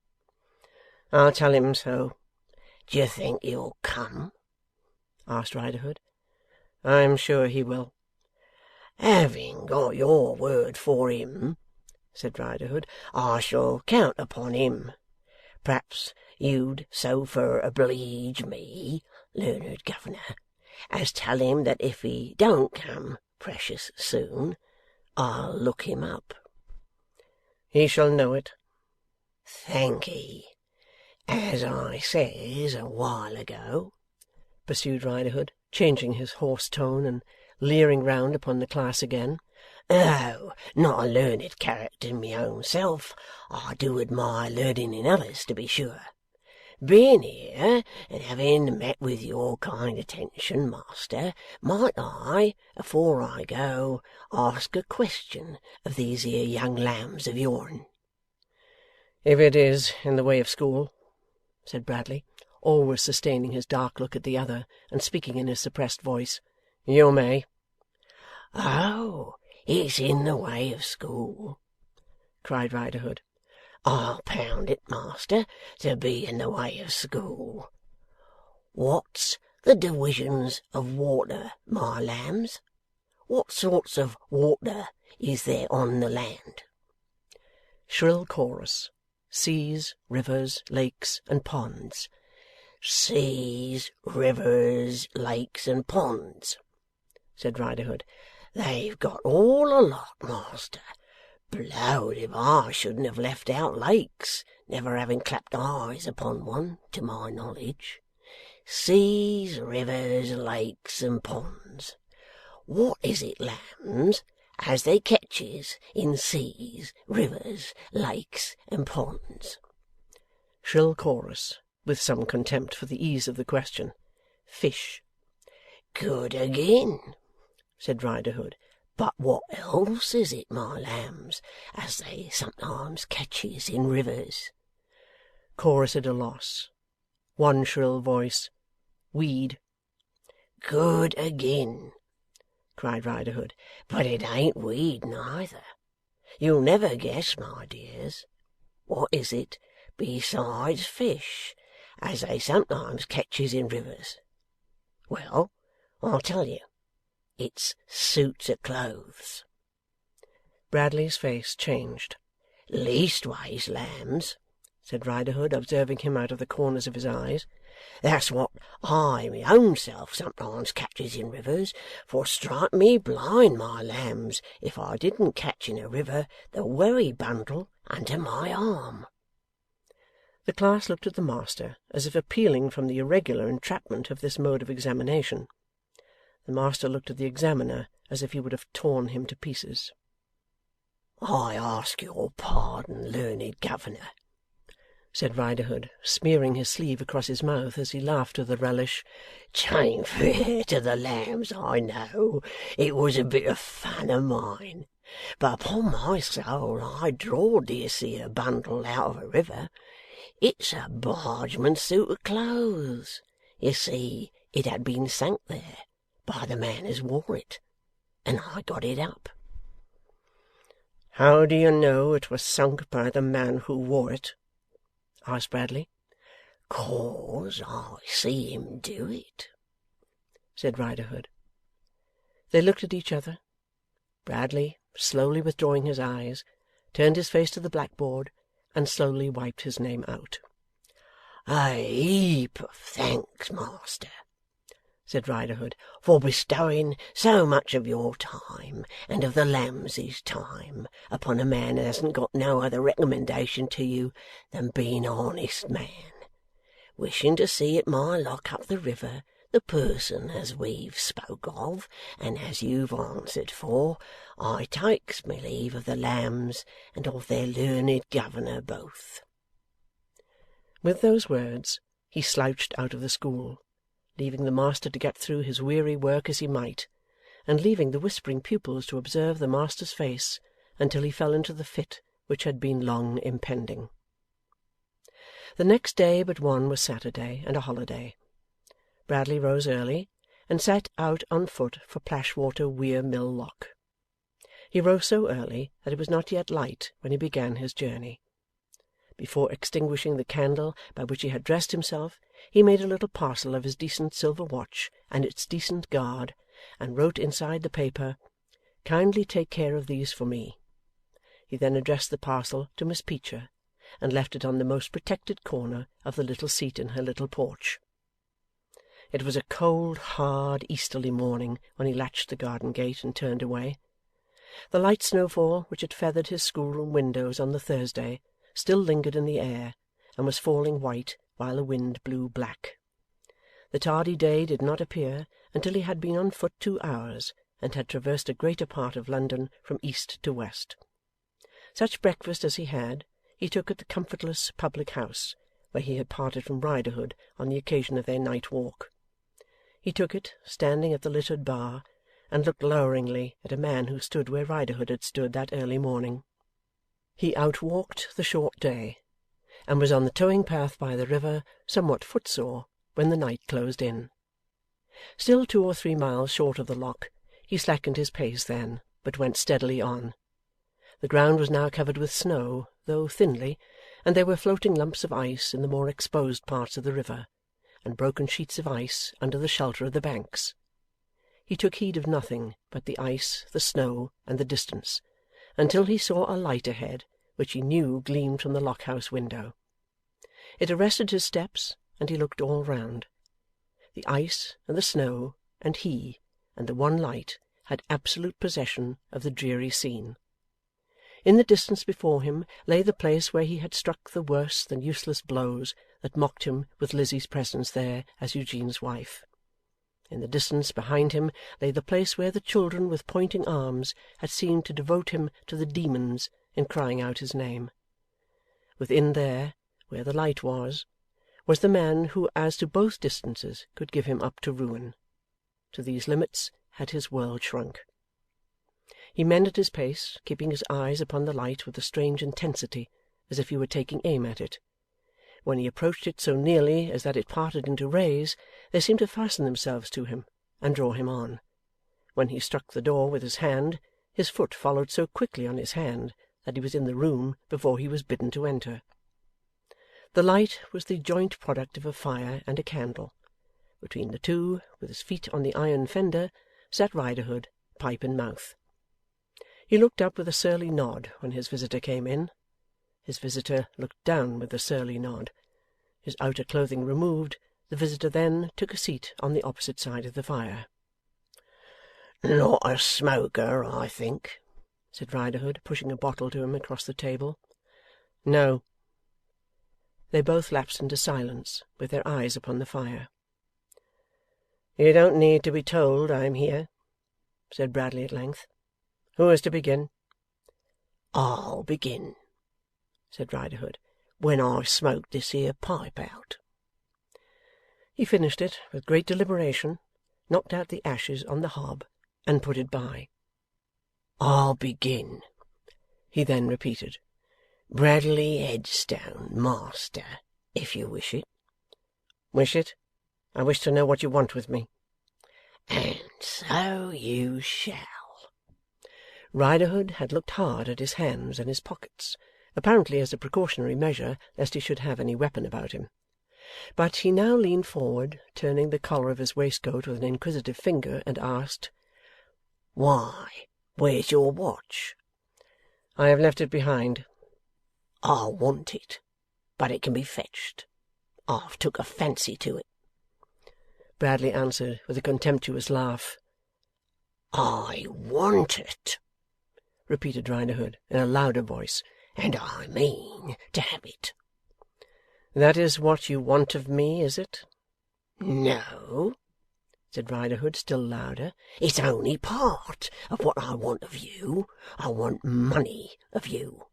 'I'll tell him so.' 'Do you think he'll come?' asked Riderhood. 'I'm sure he will.' 'Having got your word for him,' said Riderhood, 'I shall count upon him. Perhaps you'd so fur obleege me, learned governor, as tell him that if he don't come precious soon, I'll look him up.' 'He shall know it.' 'Thankee. As I says a while ago,' pursued Riderhood, changing his hoarse tone, and leering round upon the class again, 'though not a learned character in my own self, I do admire learning in others, to be sure. Being here, and having met with your kind attention, master, might I, afore I go, ask a question of these here young lambs of yourn?' 'If it is in the way of school,' said Bradley, always sustaining his dark look at the other, and speaking in his suppressed voice, 'you may.' 'Oh! It's in the way of school!' cried Riderhood. 'I'll pound it, master, to be in the way of school. What's the diwisions of water, my lambs? What sorts of water is there on the land?' Shrill chorus. Seas, rivers, lakes, and ponds. 'Seas, rivers, lakes, and ponds,' said Riderhood. 'They've got all a lot, master. Blowed if I shouldn't have left out lakes, never having clapped eyes upon one, to my knowledge. Seas, rivers, lakes, and ponds. What is it, lambs, as they catches in seas, rivers, lakes, and ponds?' Shrill chorus, with some contempt for the ease of the question. 'Fish.' 'Good again,' said Riderhood. 'But what else is it, my lambs, as they sometimes catches in rivers?' Chorus at a loss. One shrill voice. 'Weed.' 'Good again,' cried Riderhood. 'But it ain't weed neither. You'll never guess, my dears. What is it besides fish, as they sometimes catches in rivers? Well, I'll tell you. It's suits of clothes.' Bradley's face changed. 'Leastways, lambs,' said Riderhood, observing him out of the corners of his eyes, 'that's what I my own self sometimes catches in rivers, for strike me blind, my lambs, if I didn't catch in a river the wery bundle under my arm.' The class looked at the master, as if appealing from the irregular entrapment of this mode of examination. The master looked at the examiner as if he would have torn him to pieces. "I ask your pardon, learned governor," said Riderhood, smearing his sleeve across his mouth as he laughed with a relish. "'Tain't fair to the lambs, I know. It was a bit of fun of mine. But upon my soul I drawed this here bundle out of a river. It's a bargeman's suit of clothes. You see, it had been sunk there by the man as wore it, and I got it up." "How do you know it was sunk by the man who wore it?" asked Bradley. "'Cause I see him do it," said Riderhood. They looked at each other. Bradley, slowly withdrawing his eyes, turned his face to the blackboard, and slowly wiped his name out. "A heap of thanks, master," said Riderhood, "for bestowing so much of your time, and of the lambs' time, upon a man that hasn't got no other recommendation to you than being a honest man. Wishing to see at my lock up the river the person as we've spoke of, and as you've answered for, I takes me leave of the lambs and of their learned governor both." With those words he slouched out of the school, leaving the master to get through his weary work as he might, and leaving the whispering pupils to observe the master's face until he fell into the fit which had been long impending. The next day but one was Saturday and a holiday. Bradley rose early, and set out on foot for Plashwater Weir Mill Lock. He rose so early that it was not yet light when he began his journey. Before extinguishing the candle by which he had dressed himself, he made a little parcel of his decent silver watch and its decent guard, and wrote inside the paper, "Kindly take care of these for me." He then addressed the parcel to Miss Peecher, and left it on the most protected corner of the little seat in her little porch. It was a cold, hard, easterly morning when he latched the garden gate and turned away. The light snowfall which had feathered his schoolroom windows on the Thursday still lingered in the air, and was falling white while the wind blew black. The tardy day did not appear until he had been on foot 2 hours, and had traversed a greater part of London from east to west. Such breakfast as he had, he took at the comfortless public house, where he had parted from Riderhood on the occasion of their night walk. He took it, standing at the littered bar, and looked loweringly at a man who stood where Riderhood had stood that early morning. He outwalked the short day, and was on the towing path by the river, somewhat footsore, when the night closed in. Still 2 or 3 miles short of the lock, he slackened his pace then, but went steadily on. The ground was now covered with snow, though thinly, and there were floating lumps of ice in the more exposed parts of the river, and broken sheets of ice under the shelter of the banks. He took heed of nothing but the ice, the snow, and the distance, until he saw a light ahead, which he knew gleamed from the lock-house window. It arrested his steps, and he looked all round. The ice, and the snow, and he, and the one light had absolute possession of the dreary scene. In the distance before him lay the place where he had struck the worse than useless blows that mocked him with Lizzie's presence there as Eugene's wife. In the distance behind him lay the place where the children with pointing arms had seemed to devote him to the demons in crying out his name. Within there, where the light was the man who as to both distances could give him up to ruin. To these limits had his world shrunk. He mended his pace, keeping his eyes upon the light with a strange intensity, as if he were taking aim at it. When he approached it so nearly as that it parted into rays, they seemed to fasten themselves to him, and draw him on. When he struck the door with his hand, his foot followed so quickly on his hand that he was in the room before he was bidden to enter. The light was the joint product of a fire and a candle. Between the two, with his feet on the iron fender, sat Riderhood, pipe in mouth. He looked up with a surly nod when his visitor came in. His visitor looked down with a surly nod. His outer clothing removed, the visitor then took a seat on the opposite side of the fire. "Not a smoker, I think?" said Riderhood, pushing a bottle to him across the table. "No." They both lapsed into silence, with their eyes upon the fire. 'You don't need to be told I am here,' said Bradley at length. 'Who is to begin?' 'I'll begin,' said Riderhood, 'when I smoke this here pipe out.' He finished it with great deliberation, knocked out the ashes on the hob, and put it by. 'I'll begin,' he then repeated. 'Bradley Headstone, master, if you wish it.' 'Wish it? I wish to know what you want with me.' 'And so you shall.' Riderhood had looked hard at his hands and his pockets, apparently as a precautionary measure lest he should have any weapon about him. But he now leaned forward, turning the collar of his waistcoat with an inquisitive finger, and asked, 'Why, where's your watch?' 'I have left it behind.' 'I want it, but it can be fetched. I've took a fancy to it.' Bradley answered with a contemptuous laugh. 'I want it,' repeated Riderhood in a louder voice, 'and I mean to have it.' 'That is what you want of me, is it?' 'No,' said Riderhood, still louder. 'It's only part of what I want of you. I want money of you.'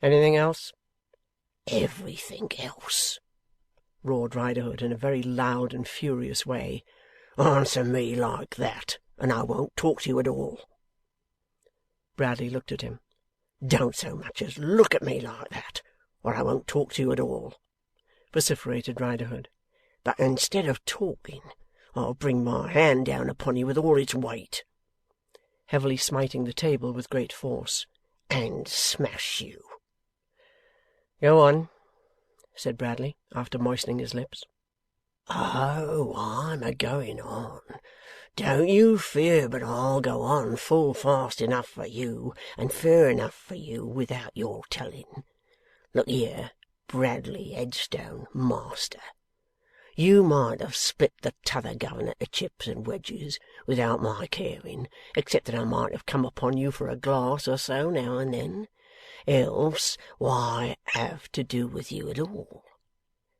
'Anything else?' 'Everything else,' roared Riderhood in a very loud and furious way. 'Answer me like that, and I won't talk to you at all.' Bradley looked at him. 'Don't so much as look at me like that, or I won't talk to you at all,' vociferated Riderhood. 'But instead of talking, I'll bring my hand down upon you with all its weight,' heavily smiting the table with great force, 'and smash you.' 'Go on,' said Bradley, after moistening his lips. 'Oh, I'm a-going on. Don't you fear but I'll go on full fast enough for you, and fair enough for you, without your telling. Look here, Bradley Headstone, master. You might have split the t'other governor to chips and wedges without my caring, except that I might have come upon you for a glass or so now and then. Else why have to do with you at all?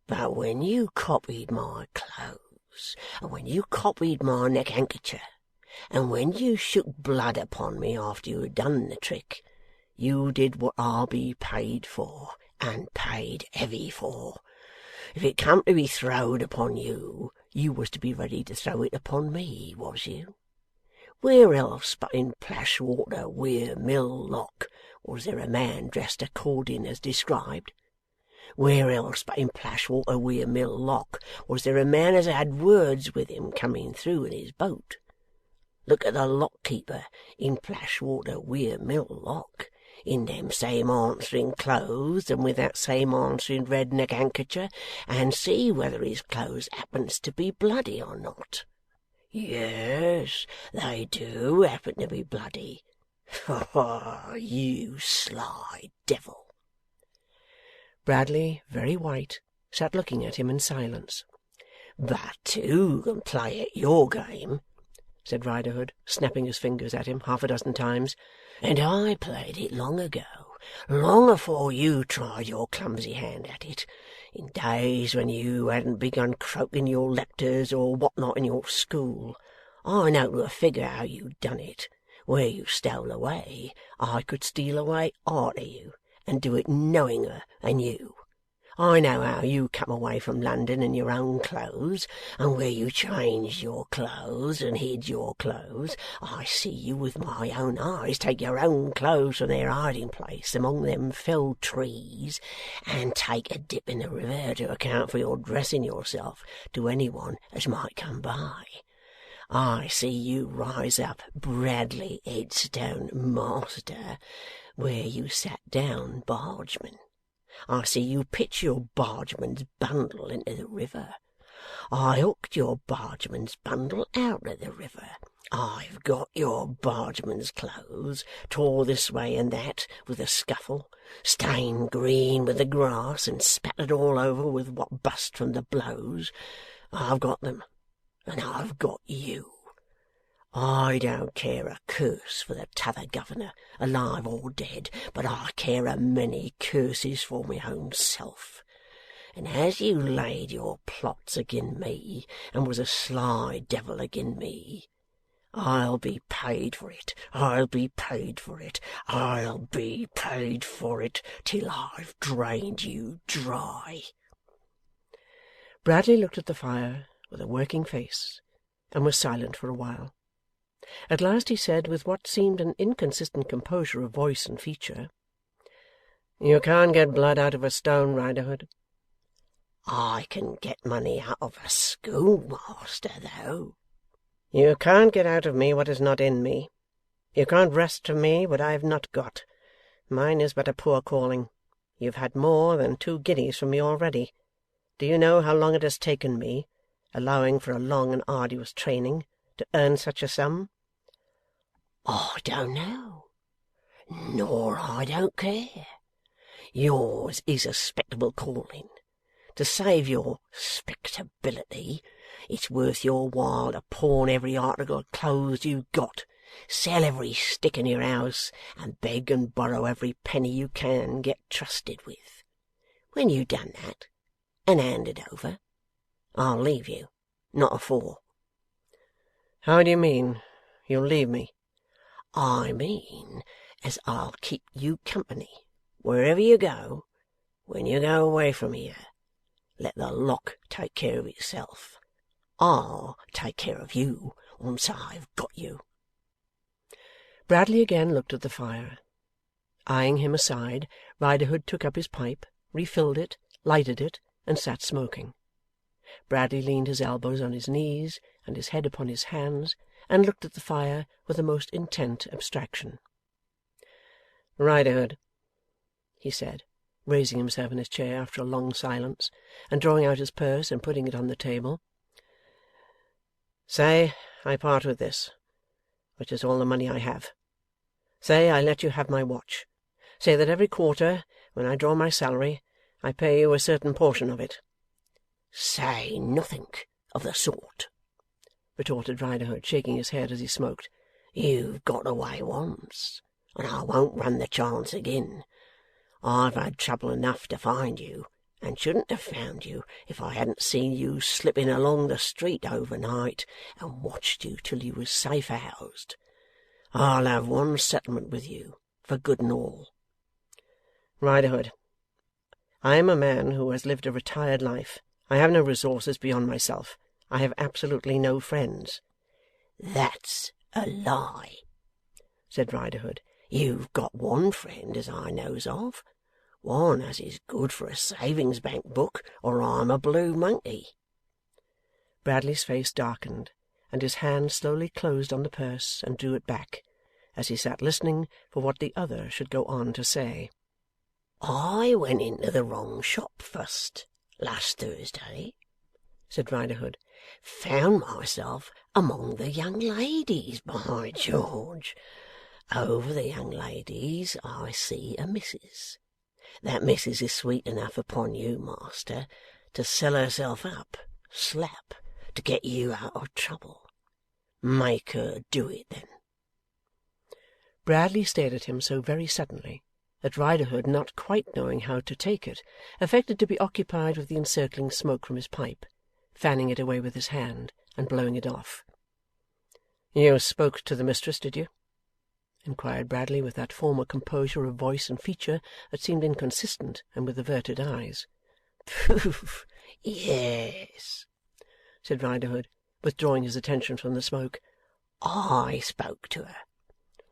But when you copied my clothes, and when you copied my neck-handkercher, and when you shook blood upon me after you had done the trick, you did what I'll be paid for, and paid heavy for. If it come to be throwed upon you, you was to be ready to throw it upon me, was you? Where else but in Plashwater Weir Mill Lock was there a man dressed according as described? Where else but in Plashwater Weir Mill Lock was there a man as had words with him coming through in his boat? Look at the lock-keeper in Plashwater Weir Mill Lock, in them same answering clothes and with that same answering red neck-handkercher, and see whether his clothes happens to be bloody or not. Yes, they do happen to be bloody. Ha, you sly devil!' Bradley, very white, sat looking at him in silence. 'But two can play at your game,' said Riderhood, snapping his fingers at him half a dozen times, 'and I played it long ago, long afore you tried your clumsy hand at it, in days when you hadn't begun croaking your lectures or what not in your school. I know to a figure how you done it. Where you stole away, I could steal away arter you, and do it knowinger than you. I know how you come away from London in your own clothes, and where you changed your clothes and hid your clothes. I see you with my own eyes take your own clothes from their hiding place among them felled trees, and take a dip in the river to account for your dressing yourself to any one as might come by. I see you rise up Bradley Headstone, master, where you sat down bargeman. I see you pitch your bargeman's bundle into the river. I hooked your bargeman's bundle out of the river. I've got your bargeman's clothes, tore this way and that with a scuffle, stained green with the grass, and spattered all over with what bust from the blows. I've got them, and I've got you. I don't care a curse for the t'other governor, alive or dead, but I care a many curses for my own self. And as you laid your plots agin me, and was a sly devil agin me, I'll be paid for it, I'll be paid for it, I'll be paid for it, till I've drained you dry.' Bradley looked at the fire with a working face, and was silent for a while. At last he said, with what seemed an inconsistent composure of voice and feature, 'You can't get blood out of a stone, Riderhood.' 'I can get money out of a schoolmaster, though.' 'You can't get out of me what is not in me. You can't wrest from me what I have not got. Mine is but a poor calling. You have had more than 2 guineas from me already. Do you know how long it has taken me, allowing for a long and arduous training, to earn such a sum?' 'I don't know, nor I don't care. Yours is a 'spectable calling. To save your 'spectability, it's worth your while to pawn every article of clothes you've got, sell every stick in your house, and beg and borrow every penny you can get trusted with. When you've done that, and handed over, I'll leave you, not afore.' 'How do you mean, you'll leave me?' 'I mean as I'll keep you company, wherever you go. When you go away from here, let the lock take care of itself. I'll take care of you once I've got you.' Bradley again looked at the fire. Eyeing him aside, Riderhood took up his pipe, refilled it, lighted it, and sat smoking. Bradley leaned his elbows on his knees and his head upon his hands, and looked at the fire with a most intent abstraction. 'Riderhood,' he said, raising himself in his chair after a long silence, and drawing out his purse and putting it on the table, 'say I part with this, which is all the money I have. Say I let you have my watch. Say that every quarter, when I draw my salary, I pay you a certain portion of it.' 'Say nothink of the sort,' retorted Riderhood, shaking his head as he smoked. 'You've got away once, and I won't run the chance again. I've had trouble enough to find you, and shouldn't have found you if I hadn't seen you slipping along the street overnight, and watched you till you was safe housed. I'll have one settlement with you, for good and all.' 'Riderhood, I am a man who has lived a retired life. I have no resources beyond myself. I have absolutely no friends.' 'That's a lie,' said Riderhood. 'You've got one friend as I knows of. One as is good for a savings bank book, or I'm a blue monkey.' Bradley's face darkened, and his hand slowly closed on the purse and drew it back, as he sat listening for what the other should go on to say. 'I went into the wrong shop first, last Thursday,' said Riderhood. 'Found myself among the young ladies, by George! Over the young ladies I see a missus. That missus is sweet enough upon you, master, to sell herself up, slap, to get you out of trouble. Make her do it, then.' Bradley stared at him so very suddenly that Riderhood, not quite knowing how to take it, affected to be occupied with the encircling smoke from his pipe, fanning it away with his hand, and blowing it off. 'You spoke to the mistress, did you?' inquired Bradley, with that former composure of voice and feature that seemed inconsistent, and with averted eyes. 'Poof! Yes,' said Riderhood, withdrawing his attention from the smoke. 'I spoke to her.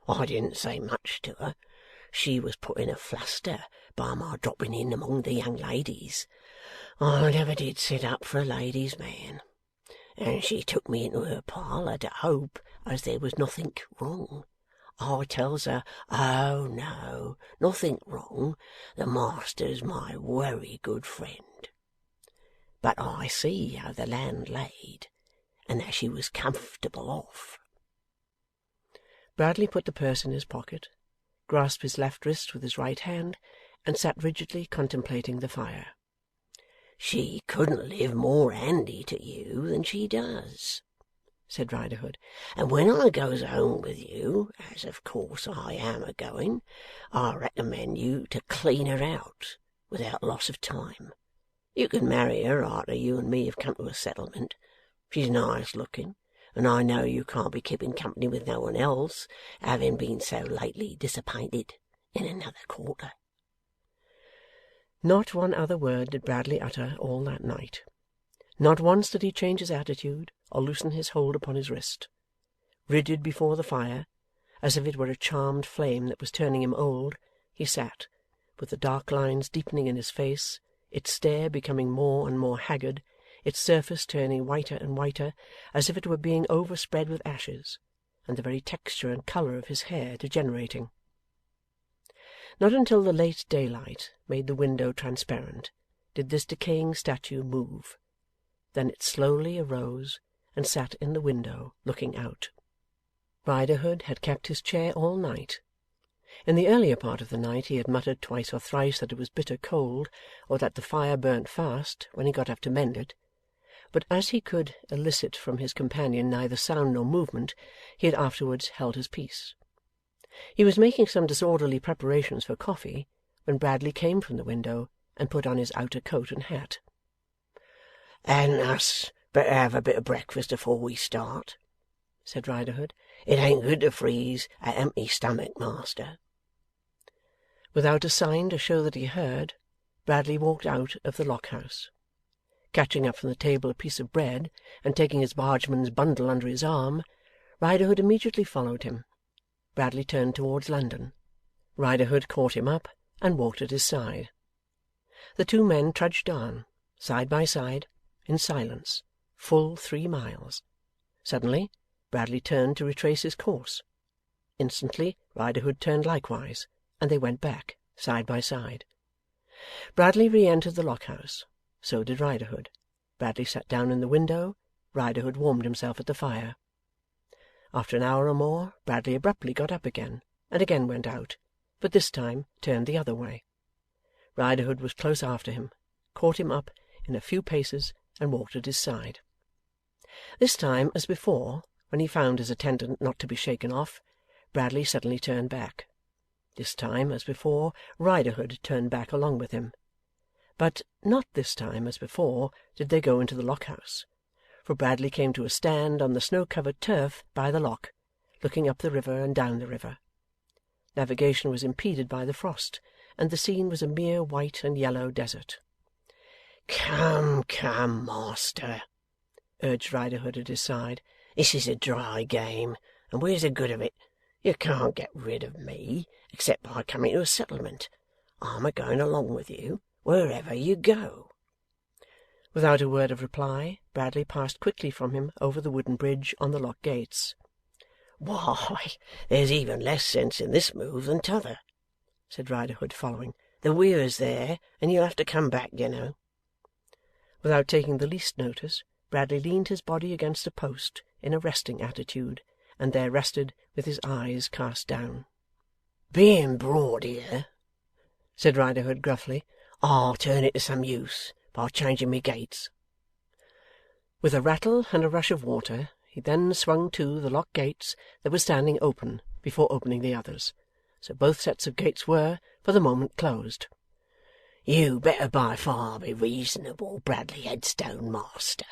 I didn't say much to her. She was put in a fluster by my dropping in among the young ladies. I never did sit up for a ladies' man. And she took me into her parlour to hope as there was nothink wrong. I tells her, oh no, nothink wrong, the master's my wery good friend. But I see how the land laid, and that she was comfortable off.' Bradley put the purse in his pocket, grasped his left wrist with his right hand, and sat rigidly contemplating the fire. 'She couldn't live more handy to you than she does,' said Riderhood. 'And when I goes home with you, as of course I am a-going, I recommend you to clean her out without loss of time. You can marry her arter you and me have come to a settlement. She's nice looking, and I know you can't be keeping company with no one else, having been so lately disapp'inted in another quarter.' Not one other word did Bradley utter all that night. Not once did he change his attitude or loosen his hold upon his wrist. Rigid before the fire, as if it were a charmed flame that was turning him old, he sat, with the dark lines deepening in his face, its stare becoming more and more haggard, its surface turning whiter and whiter, as if it were being overspread with ashes, and the very texture and colour of his hair degenerating. Not until the late daylight made the window transparent did this decaying statue move. Then it slowly arose and sat in the window looking out. Riderhood had kept his chair all night. In the earlier part of the night he had muttered twice or thrice that it was bitter cold, or that the fire burnt fast, when he got up to mend it. But as he could elicit from his companion neither sound nor movement, he had afterwards held his peace. He was making some disorderly preparations for coffee, when Bradley came from the window and put on his outer coat and hat. 'Hadn't us better have a bit of breakfast afore we start?' said Riderhood. 'It ain't good to freeze a empty stomach, master.' Without a sign to show that he heard, Bradley walked out of the Lock-house. Catching up from the table a piece of bread, and taking his bargeman's bundle under his arm, Riderhood immediately followed him. Bradley turned towards London. Riderhood caught him up, and walked at his side. The two men trudged on, side by side, in silence, full 3 miles. Suddenly, Bradley turned to retrace his course. Instantly, Riderhood turned likewise, and they went back, side by side. Bradley re-entered the Lock-house. So did Riderhood. Bradley sat down in the window. Riderhood warmed himself at the fire. After an hour or more, Bradley abruptly got up again, and again went out, but this time turned the other way. Riderhood was close after him, caught him up in a few paces, and walked at his side. This time, as before, when he found his attendant not to be shaken off, Bradley suddenly turned back. This time, as before, Riderhood turned back along with him. But not this time, as before, did they go into the Lock-house, for Bradley came to a stand on the snow-covered turf by the lock, looking up the river and down the river. Navigation was impeded by the frost, and the scene was a mere white and yellow desert. 'Come, come, master,' urged Riderhood at his side. 'This is a dry game, and where's the good of it? You can't get rid of me, except by coming to a settlement. I'm a-going along with you, wherever you go.' Without a word of reply, Bradley passed quickly from him over the wooden bridge on the lock gates. 'Why, there's even less sense in this move than t'other,' said Riderhood, following. 'The weir's there, and you'll have to come back, you know.' Without taking the least notice, Bradley leaned his body against a post in a resting attitude, and there rested with his eyes cast down. 'Being broad here,' said Riderhood gruffly, 'I'll turn it to some use by changing me gates.' With a rattle and a rush of water, he then swung to the lock gates that were standing open before opening the others, so both sets of gates were, for the moment, closed. 'You better by far be reasonable, Bradley Headstone, master,'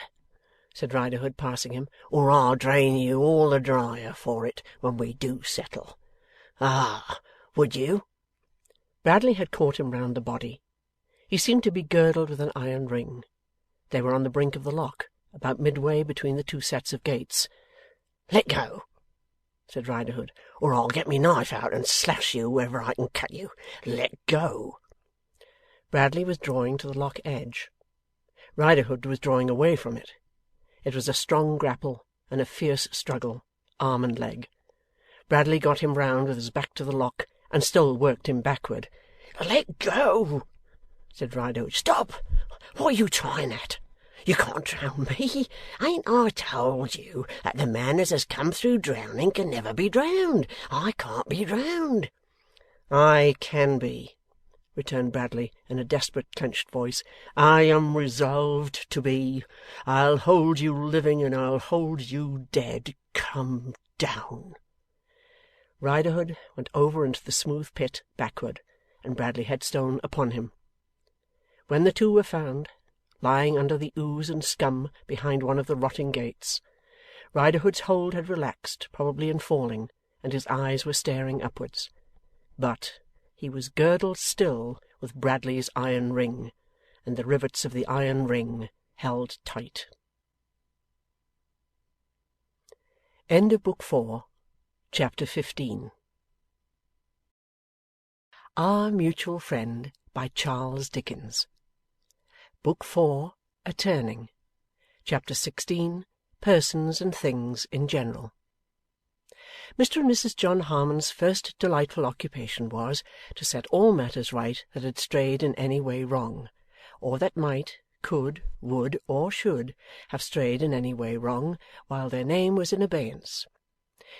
said Riderhood, passing him, 'or I'll drain you all the drier for it when we do settle. Ah, would you?' Bradley had caught him round the body. He seemed to be girdled with an iron ring. They were on the brink of the lock, about midway between the two sets of gates. 'Let go,' said Riderhood, 'or I'll get me knife out and slash you wherever I can cut you. Let go.' Bradley was drawing to the lock edge. Riderhood was drawing away from it. It was a strong grapple and a fierce struggle, arm and leg. Bradley got him round with his back to the lock, and still worked him backward. 'Let go,' said Riderhood. 'Stop! What are you trying at? You can't drown me. Ain't I told you that the man as has come through drowning can never be drowned? I can't be drowned.' 'I can be,' returned Bradley in a desperate clenched voice. 'I am resolved to be. I'll hold you living, and I'll hold you dead. Come down.' Riderhood went over into the smooth pit backward, and Bradley Headstone upon him. When the two were found, lying under the ooze and scum behind one of the rotting gates. Riderhood's hold had relaxed, probably in falling, and his eyes were staring upwards. But he was girdled still with Bradley's iron ring, and the rivets of the iron ring held tight. End of Book 4, Chapter 15. Our Mutual Friend, by Charles Dickens. Book 4, A Turning. Chapter 16, Persons and Things in General. Mr. and Mrs. John Harmon's first delightful occupation was to set all matters right that had strayed in any way wrong, or that might, could, would, or should have strayed in any way wrong, while their name was in abeyance.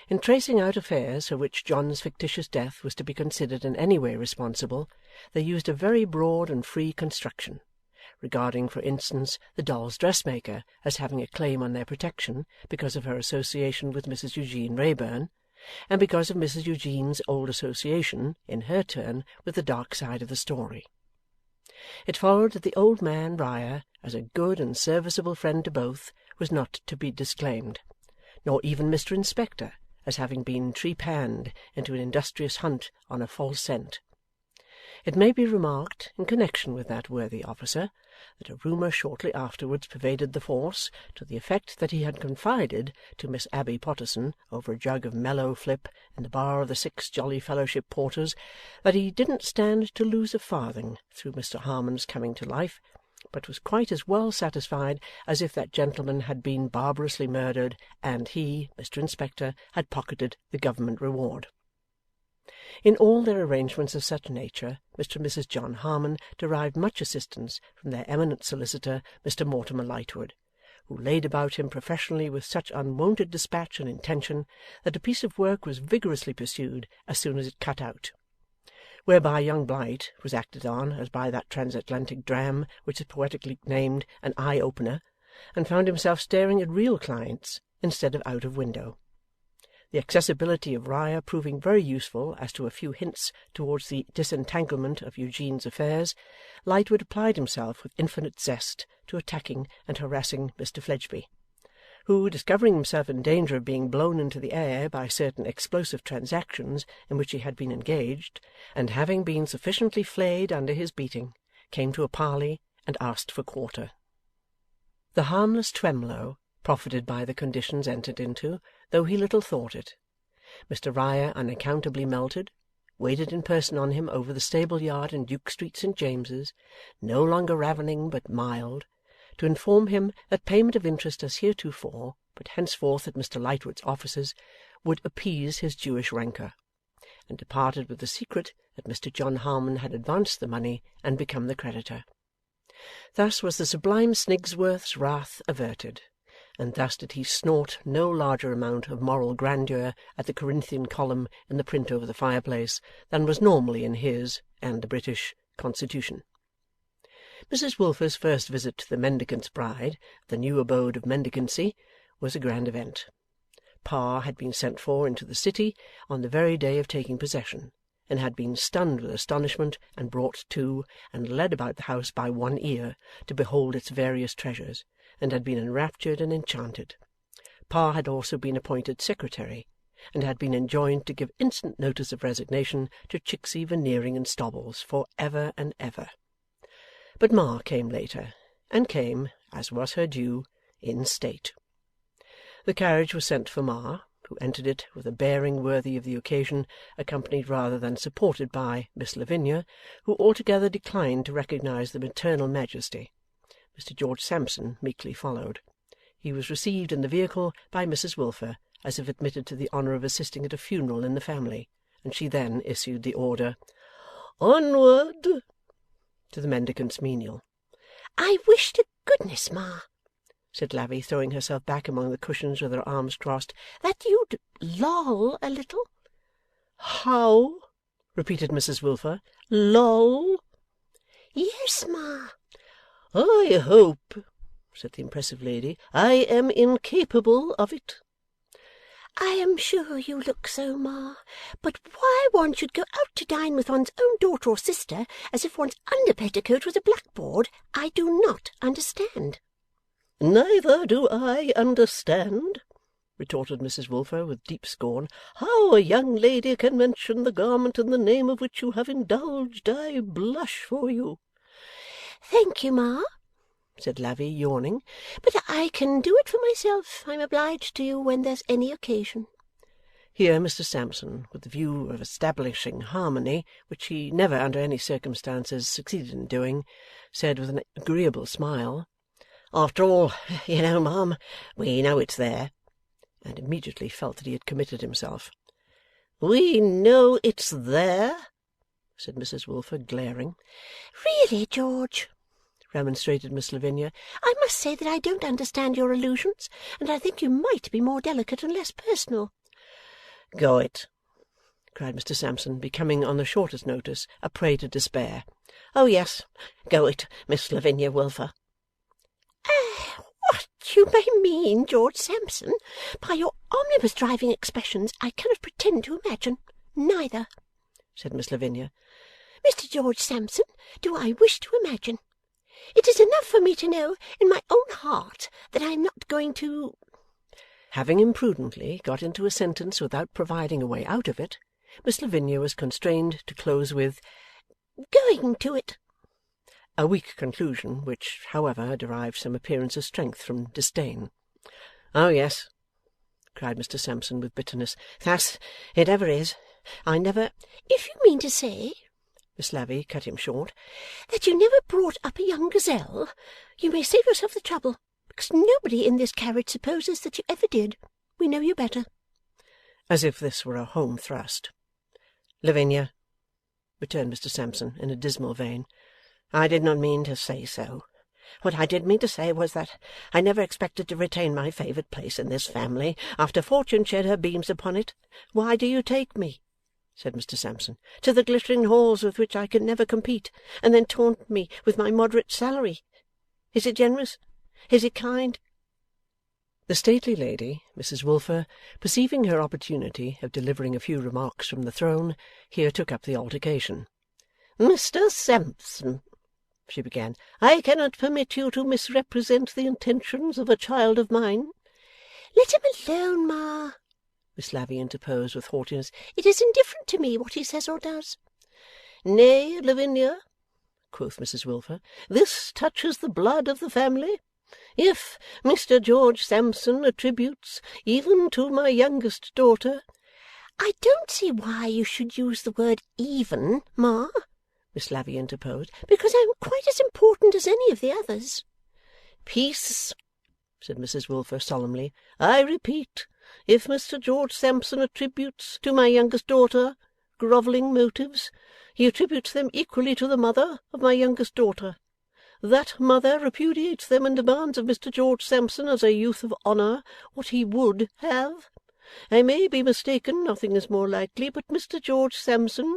In tracing out affairs for which John's fictitious death was to be considered in any way responsible, they used a very broad and free construction, regarding, for instance, the doll's dressmaker as having a claim on their protection because of her association with Mrs. Eugene Wrayburn, and because of Mrs. Eugene's old association, in her turn, with the dark side of the story. It followed that the old man, Riah, as a good and serviceable friend to both, was not to be disclaimed, nor even Mr. Inspector, as having been trepanned into an industrious hunt on a false scent. It may be remarked, in connection with that worthy officer, that a rumour shortly afterwards pervaded the force, to the effect that he had confided to Miss Abbey Potterson, over a jug of mellow flip in the bar of the 6 Jolly Fellowship Porters, that he didn't stand to lose a farthing through Mr. Harmon's coming to life, but was quite as well satisfied as if that gentleman had been barbarously murdered, and he, Mr. Inspector, had pocketed the government reward. In all their arrangements of such nature, Mr. and Mrs. John Harmon derived much assistance from their eminent solicitor, Mr. Mortimer Lightwood, who laid about him professionally with such unwonted dispatch and intention that a piece of work was vigorously pursued as soon as it cut out, whereby young Blight was acted on as by that transatlantic dram which is poetically named an eye-opener, and found himself staring at real clients instead of out of window. The accessibility of Riah proving very useful as to a few hints towards the disentanglement of Eugene's affairs, Lightwood applied himself with infinite zest to attacking and harassing Mr. Fledgeby, who, discovering himself in danger of being blown into the air by certain explosive transactions in which he had been engaged, and having been sufficiently flayed under his beating, came to a parley and asked for quarter. The harmless Twemlow profited by the conditions entered into, though he little thought it. Mr. Riah unaccountably melted, waited in person on him over the stable-yard in Duke Street, St. James's, no longer ravening but mild, to inform him that payment of interest as heretofore, but henceforth at Mr. Lightwood's offices, would appease his Jewish rancour, and departed with the secret that Mr. John Harmon had advanced the money and become the creditor. Thus was the sublime Snigsworth's wrath averted, and thus did he snort no larger amount of moral grandeur at the Corinthian column in the print over the fireplace than was normally in his and the British Constitution. Mrs. Wilfer's first visit to the Mendicant's Bride, the new abode of mendicancy, was a grand event. Pa had been sent for into the city on the very day of taking possession, and had been stunned with astonishment and brought to, and led about the house by one ear, to behold its various treasures, and had been enraptured and enchanted. Pa had also been appointed secretary, and had been enjoined to give instant notice of resignation to Chicksey, Veneering, and Stobbles, for ever and ever. But Ma came later, and came, as was her due, in state. The carriage was sent for Ma, who entered it with a bearing worthy of the occasion, accompanied rather than supported by Miss Lavinia, who altogether declined to recognize the maternal majesty. Mr. George Sampson meekly followed. He was received in the vehicle by Mrs. Wilfer, as if admitted to the honour of assisting at a funeral in the family, and she then issued the order, "Onward!" to the Mendicant's menial. "I wish to goodness, Ma," said Lavvy, throwing herself back among the cushions with her arms crossed, "that you'd loll a little." "How?" repeated Mrs. Wilfer. "Loll?" "Yes, Ma." "I hope," said the impressive lady, "I am incapable of it." I am sure you look so, Ma. But why one should go out to dine with one's own daughter or sister as if one's underpetticoat was a blackboard, I do not understand. Neither do I understand, retorted Mrs Wilfer with deep scorn, how a young lady can mention the garment in the name of which you have indulged. I blush for you. Thank you, Ma, said Lavvy, yawning, but I can do it for myself. I'm obliged to you when there's any occasion. Here Mr Sampson, with the view of establishing harmony, which he never under any circumstances succeeded in doing, said with an agreeable smile, "After all, you know, ma'am, we know it's there," and immediately felt that he had committed himself. "We know it's there?" said Mrs Wilfer, glaring. Really, George, remonstrated Miss Lavinia, I must say that I don't understand your allusions, and I think you might be more delicate and less personal. "Go it!" cried Mr Sampson, becoming, on the shortest notice, a prey to despair. "Oh yes, go it, Miss Lavinia Wilfer." What you may mean, George Sampson, by your omnibus driving expressions, I cannot pretend to imagine. Neither, said Miss Lavinia. Mr. George Sampson, do I wish to imagine. It is enough for me to know in my own heart that I am not going to. Having imprudently got into a sentence without providing a way out of it, Miss Lavinia was constrained to close with going to it. A weak conclusion, which, however, derived some appearance of strength from disdain. "Oh yes," cried Mr Sampson with bitterness, "thus it ever is. I never—" If you mean to say, Miss Lavvy cut him short, that you never brought up a young gazelle, you may save yourself the trouble, because nobody in this carriage supposes that you ever did. We know you better. As if this were a home thrust. "Lavinia," returned Mr Sampson in a dismal vein, "I did not mean to say so. What I did mean to say was that I never expected to retain my favoured place in this family, after fortune shed her beams upon it. Why do you take me," said Mr Sampson, "to the glittering halls with which I can never compete, and then taunt me with my moderate salary? Is it generous? Is it kind?" The stately lady, Mrs Wilfer, perceiving her opportunity of delivering a few remarks from the throne, here took up the altercation. "Mr Sampson," she began, "I cannot permit you to misrepresent the intentions of a child of mine." Let him alone, Ma, Miss Lavvy interposed with haughtiness. It is indifferent to me what he says or does. "Nay, Lavinia," quoth Mrs Wilfer, "this touches the blood of the family. If Mr George Sampson attributes, even to my youngest daughter—" I don't see why you should use the word even, Ma, Miss Lavvy interposed, because I am quite as important as any of the others. "Peace," said Mrs Wilfer solemnly. "I repeat, if Mr George Sampson attributes to my youngest daughter grovelling motives, he attributes them equally to the mother of my youngest daughter. That mother repudiates them and demands of Mr George Sampson, as a youth of honour, what he would have. I may be mistaken, nothing is more likely, but Mr George Sampson,"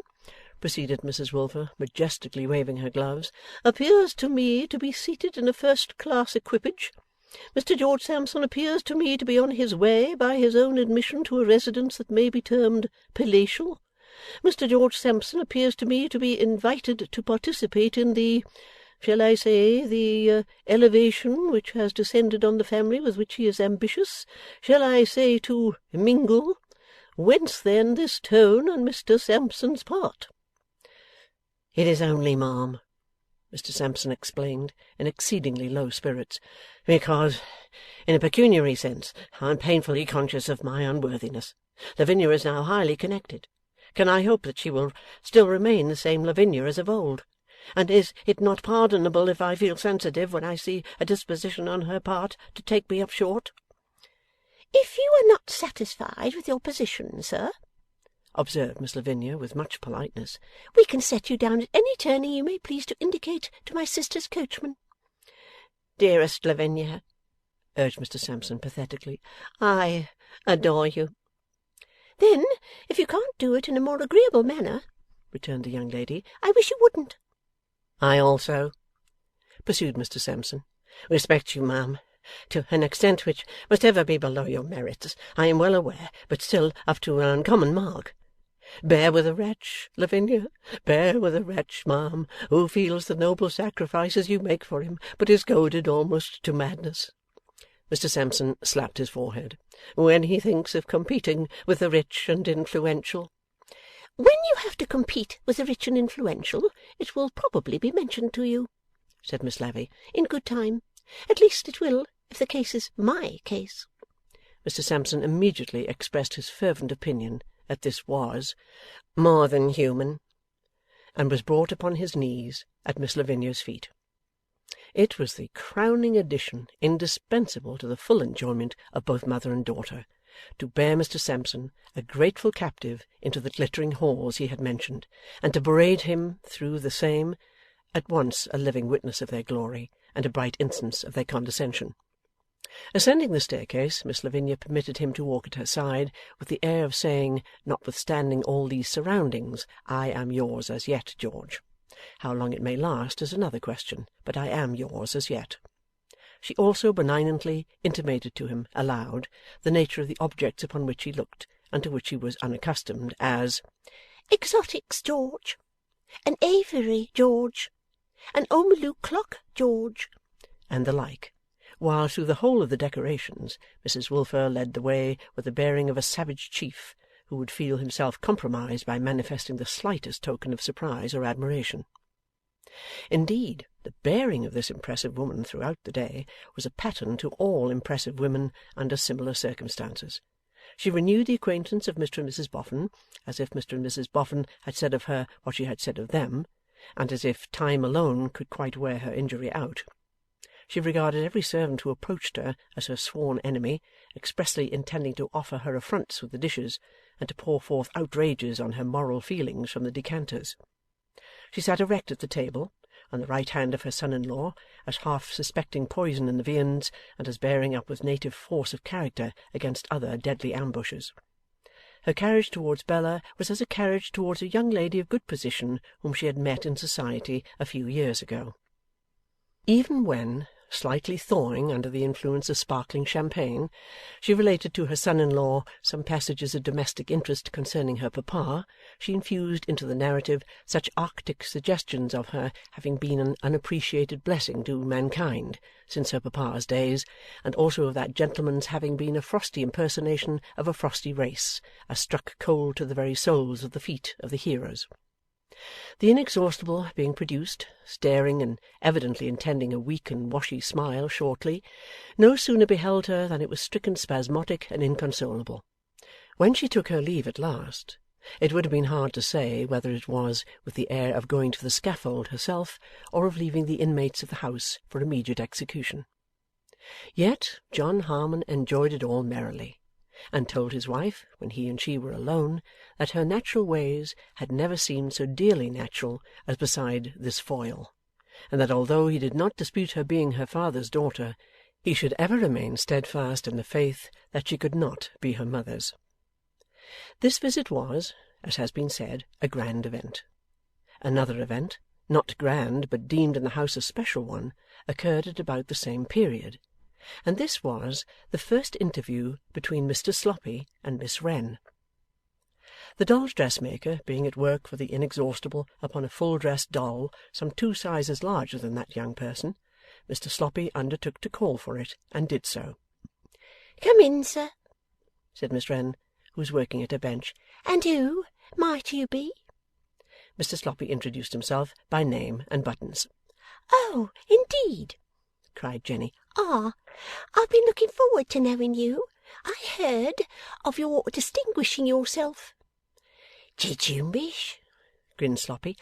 proceeded Mrs Wilfer, majestically waving her gloves, "appears to me to be seated in a first-class equipage. Mr George Sampson appears to me to be on his way, by his own admission, to a residence that may be termed palatial. Mr George Sampson appears to me to be invited to participate in the—shall I say the elevation which has descended on the family with which he is ambitious? Shall I say to mingle? Whence, then, this tone on Mr Sampson's part?" "It is only, ma'am," Mr Sampson explained, in exceedingly low spirits, "because, in a pecuniary sense, I am painfully conscious of my unworthiness. Lavinia is now highly connected. Can I hope that she will still remain the same Lavinia as of old? And is it not pardonable if I feel sensitive when I see a disposition on her part to take me up short?" If you are not satisfied with your position, sir, observed Miss Lavinia with much politeness, we can set you down at any turning you may please to indicate to my sister's coachman. "Dearest Lavinia," urged Mr Sampson pathetically, "I adore you." "Then, if you can't do it in a more agreeable manner," returned the young lady, "I wish you wouldn't." "I also," pursued Mr Sampson, "respect you, ma'am, To an extent which must ever be below your merits, I am well aware, but still up to an uncommon mark. Bear with a wretch, Lavinia, bear with a wretch, ma'am, who feels the noble sacrifices you make for him, but is goaded almost to madness.' Mr Sampson slapped his forehead. 'When he thinks of competing with the rich and influential.' 'When you have to compete with the rich and influential, it will probably be mentioned to you,' said Miss Lavvy, 'in good time. At least it will, if the case is my case.' Mr Sampson immediately expressed his fervent opinion that this was 'more than human,' and was brought upon his knees at Miss Lavinia's feet. It was the crowning addition indispensable to the full enjoyment of both mother and daughter, to bear Mr Sampson, a grateful captive, into the glittering halls he had mentioned, and to parade him through the same, at once a living witness of their glory, and a bright instance of their condescension. Ascending the staircase, Miss Lavinia permitted him to walk at her side, with the air of saying, notwithstanding all these surroundings, 'I am yours as yet, George. How long it may last is another question, but I am yours as yet.' She also benignantly intimated to him, aloud, the nature of the objects upon which he looked, and to which he was unaccustomed, as 'exotics, George, an aviary, George, an ormolu clock, George,' and the like, while through the whole of the decorations Mrs Wilfer led the way with the bearing of a savage chief, who would feel himself compromised by manifesting the slightest token of surprise or admiration. Indeed, the bearing of this impressive woman throughout the day was a pattern to all impressive women under similar circumstances. She renewed the acquaintance of Mr and Mrs Boffin, as if Mr and Mrs Boffin had said of her what she had said of them, and as if time alone could quite wear her injury out. She regarded every servant who approached her as her sworn enemy, expressly intending to offer her affronts with the dishes, and to pour forth outrages on her moral feelings from the decanters. She sat erect at the table, on the right hand of her son-in-law, as half suspecting poison in the viands, and as bearing up with native force of character against other deadly ambushes. Her carriage towards Bella was as a carriage towards a young lady of good position whom she had met in society a few years ago. Even when, slightly thawing under the influence of sparkling champagne, she related to her son-in-law some passages of domestic interest concerning her papa, she infused into the narrative such arctic suggestions of her having been an unappreciated blessing to mankind since her papa's days, and also of that gentleman's having been a frosty impersonation of a frosty race, as struck cold to the very soles of the feet of the hearers. The Inexhaustible being produced, staring and evidently intending a weak and washy smile shortly, no sooner beheld her than it was stricken spasmodic and inconsolable. When she took her leave at last, it would have been hard to say whether it was with the air of going to the scaffold herself, or of leaving the inmates of the house for immediate execution. Yet John Harmon enjoyed it all merrily, and told his wife, when he and she were alone, that her natural ways had never seemed so dearly natural as beside this foil, and that although he did not dispute her being her father's daughter, he should ever remain steadfast in the faith that she could not be her mother's. This visit was, as has been said, a grand event. Another event, not grand but deemed in the house a special one, occurred at about the same period, and this was the first interview between Mr Sloppy and Miss Wren. The doll's dressmaker being at work for the Inexhaustible upon a full-dressed doll some 2 sizes larger than that young person, Mr Sloppy undertook to call for it, and did so. 'Come in, sir,' said Miss Wren, who was working at her bench. 'And who might you be?' Mr Sloppy introduced himself by name and buttons. 'Oh, indeed!' cried Jenny. 'I've been looking forward to knowing you. I heard of your distinguishing yourself.' 'Did you, miss?' grinned Sloppy.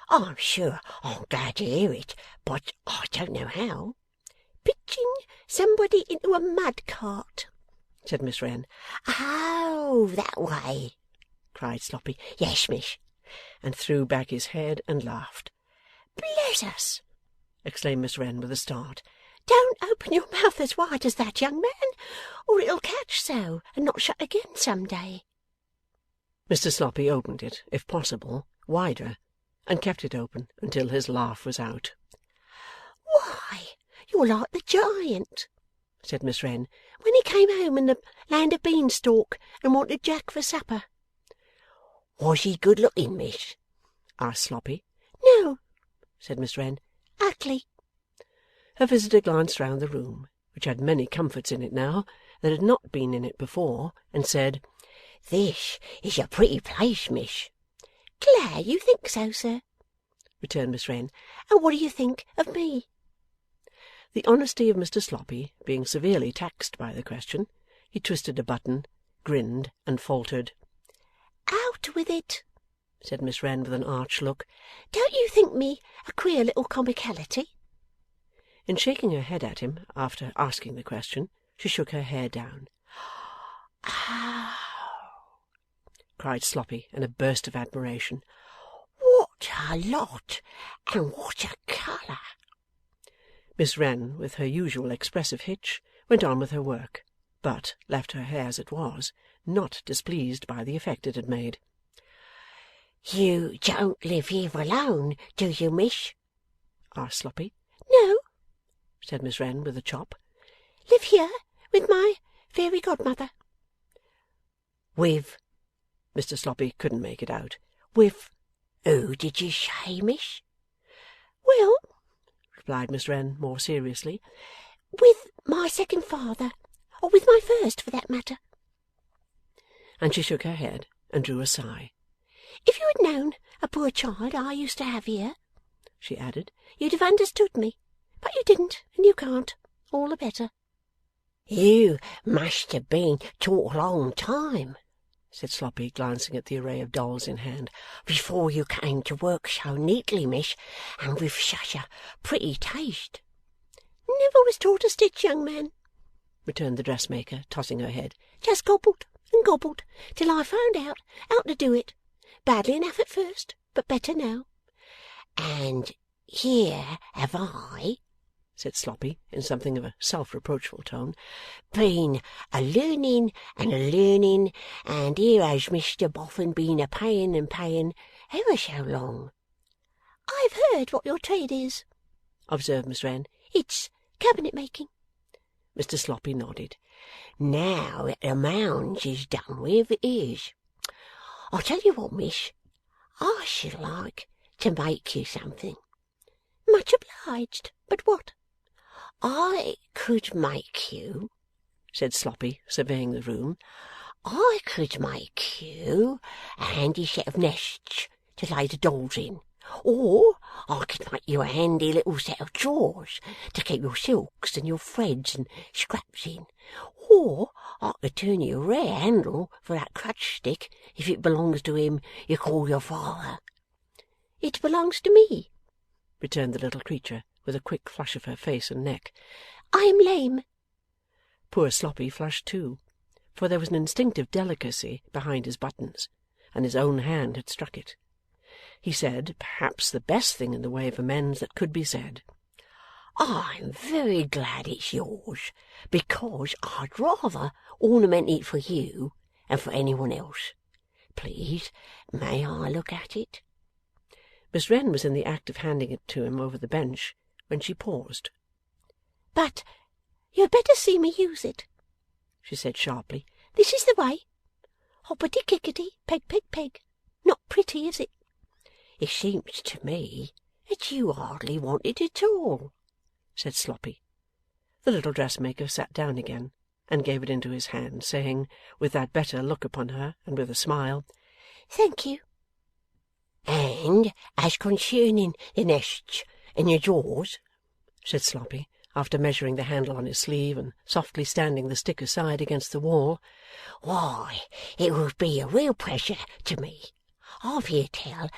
'I'm sure I'm glad to hear it, but I don't know how.' 'Pitching somebody into a mud cart,' said Miss Wren. 'Oh, that way!' cried Sloppy. 'Yes, miss,' and threw back his head and laughed. 'Bless us!' exclaimed Miss Wren with a start. 'Don't open your mouth as wide as that, young man, or it'll catch so, and not shut again some day.' Mr Sloppy opened it, if possible, wider, and kept it open until his laugh was out. 'Why, you're like the giant,' said Miss Wren. "When he came home in the land of Beanstalk and wanted Jack for supper." "Was he good looking, miss?" asked Sloppy. "No," said Miss Wren. "ugly." Her visitor glanced round the room, which had many comforts in it now that had not been in it before, and said, "This is a pretty place, miss." "Glad you think so, sir," returned Miss Wren. "And what do you think of me?" The honesty of Mr Sloppy being severely taxed by the question, he twisted a button, grinned, and faltered. "Out with it," said Miss Wren with an arch look. "Don't you think me a queer little comicality?" In shaking her head at him after asking the question, she shook her hair down. "Oh!" cried Sloppy in a burst of admiration. "What a lot! And what a colour!" Miss Wren, with her usual expressive hitch, went on with her work, but left her hair as it was, not displeased by the effect it had made. "You don't live here alone, do you, miss?" asked Sloppy. "No," said Miss Wren with a chop. "Live here with my fairy godmother." "With?" Mr Sloppy couldn't make it out. "With who did you say, miss?" "Well," replied Miss Wren more seriously, "with my second father, or with my first, for that matter." and she shook her head and drew a sigh. "If you had known a poor child I used to have here," she added, "you'd have understood me. But you didn't, and you can't. All the better." "You must have been taught a long time," said Sloppy, glancing at the array of dolls in hand, "before you came to work so neatly, miss, and with such a pretty taste." "Never was taught a stitch, young man," returned the dressmaker, tossing her head. "Just gobbled and gobbled till I found out how to do it. Badly enough at first, but better now." "And here have I," said Sloppy, in something of a self-reproachful tone, "been a-learning and a-learning, and here has Mr Boffin been a-paying and paying ever so long." "I've heard what your trade is," observed Miss Wren. "It's cabinet making." Mr Sloppy nodded. "Now that the Mounds is done with, it is. I'll tell you what, miss, I should like to make you something." "Much obliged. But what?" "I could make you," said Sloppy, surveying the room, "I could make you a handy set of nests to lay the dolls in, or I could make you a handy little set of drawers to keep your silks and your threads and scraps in, or I could turn you a rare handle for that crutch stick if it belongs to him you call your father." "It belongs to me," returned the little creature, with a quick flush of her face and neck. "I am lame." Poor Sloppy flushed too, for there was an instinctive delicacy behind his buttons, and his own hand had struck it. He said, perhaps the best thing in the way of amends that could be said. "I'm very glad it's yours, because I'd rather ornament it for you than for anyone else. Please, may I look at it?" Miss Wren was in the act of handing it to him over the bench, when she paused. "But you had better see me use it," she said sharply. "This is the way. Hoppity kickety, peg peg peg. Not pretty, is it?" "It seems to me that you hardly want it at all," said Sloppy. The little dressmaker sat down again, and gave it into his hand, saying, with that better look upon her, and with a smile, "Thank you." "And as concerning the nests and your drawers," said Sloppy, after measuring the handle on his sleeve and softly standing the stick aside against the wall, "why, it would be a real pleasure to me. I've heard tell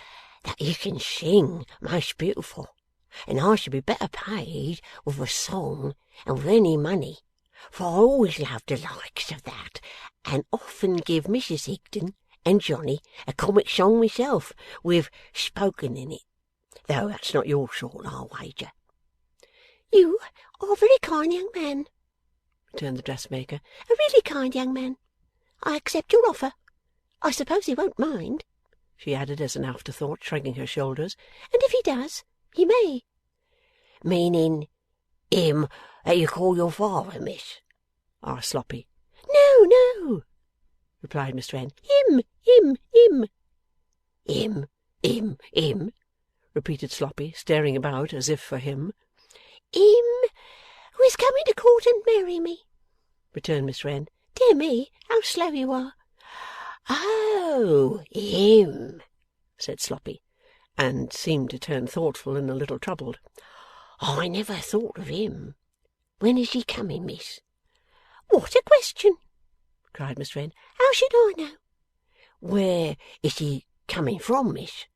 that you can sing most beautiful, and I should be better paid with a song than with any money, for I always loved the likes of that, and often give Mrs Higden and Johnny a comic song myself, with spoken in it, though that's not your sort, I'll wager." "You are a very kind young man," returned the dressmaker. "A really kind young man. I accept your offer. I suppose he won't mind," she added as an afterthought, shrugging her shoulders. "And if he does, he may." "Meaning Him that you call your father, miss?' asked Sloppy. 'No, no,' replied Mr N. 'Him, him, him.' 'Him, repeated Sloppy, staring about as if for him. 'Him who is coming to court and marry me,' returned Miss Wren. 'Dear me, how slow you are!' 'Oh, him!' said Sloppy, and seemed to turn thoughtful and a little troubled. 'I never thought of him. When is he coming, miss?' 'What a question!' cried Miss Wren. 'How should I know?' 'Where is he coming from, miss?'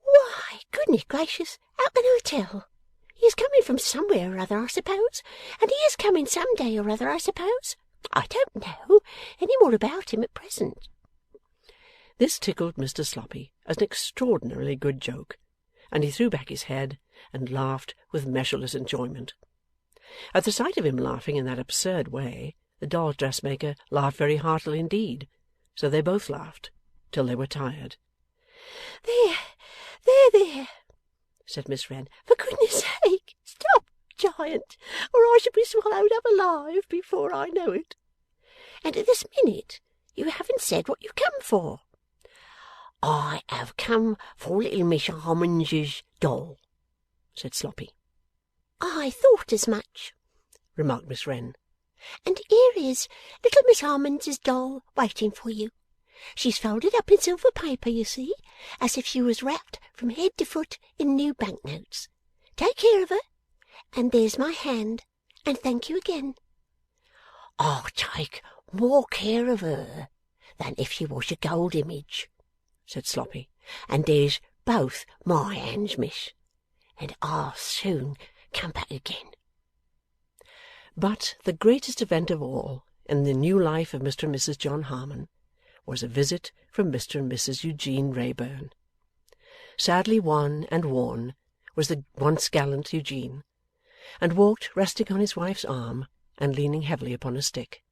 'Why, goodness gracious, how can I tell? He is coming from somewhere or other, I suppose, and he is coming some day or other, I suppose. I don't know any more about him at present.' This tickled Mr Sloppy as an extraordinarily good joke, and he threw back his head and laughed with measureless enjoyment. At the sight of him laughing in that absurd way, the doll's dressmaker laughed very heartily indeed, so they both laughed till they were tired. 'There,' said Miss Wren. 'For goodness' sake, stop, Giant, or I shall be swallowed up alive before I know it. And at this minute you haven't said what you've come for.' 'I have come for little Miss Harmonses doll,' said Sloppy. 'I thought as much,' remarked Miss Wren. 'And here is little Miss Harmonses doll waiting for you. She's folded up in silver paper, you see, as if she was wrapped from head to foot in new banknotes. Take care of her, and there's my hand, and thank you again.' 'I'll take more care of her than if she was a gold image,' said Sloppy, 'and there's both my hands, miss, and I'll soon come back again.' But the greatest event of all in the new life of Mr and Mrs John Harmon was a visit from Mr and Mrs Eugene Wrayburn. Sadly wan and worn was the once gallant Eugene, and walked resting on his wife's arm and leaning heavily upon a stick.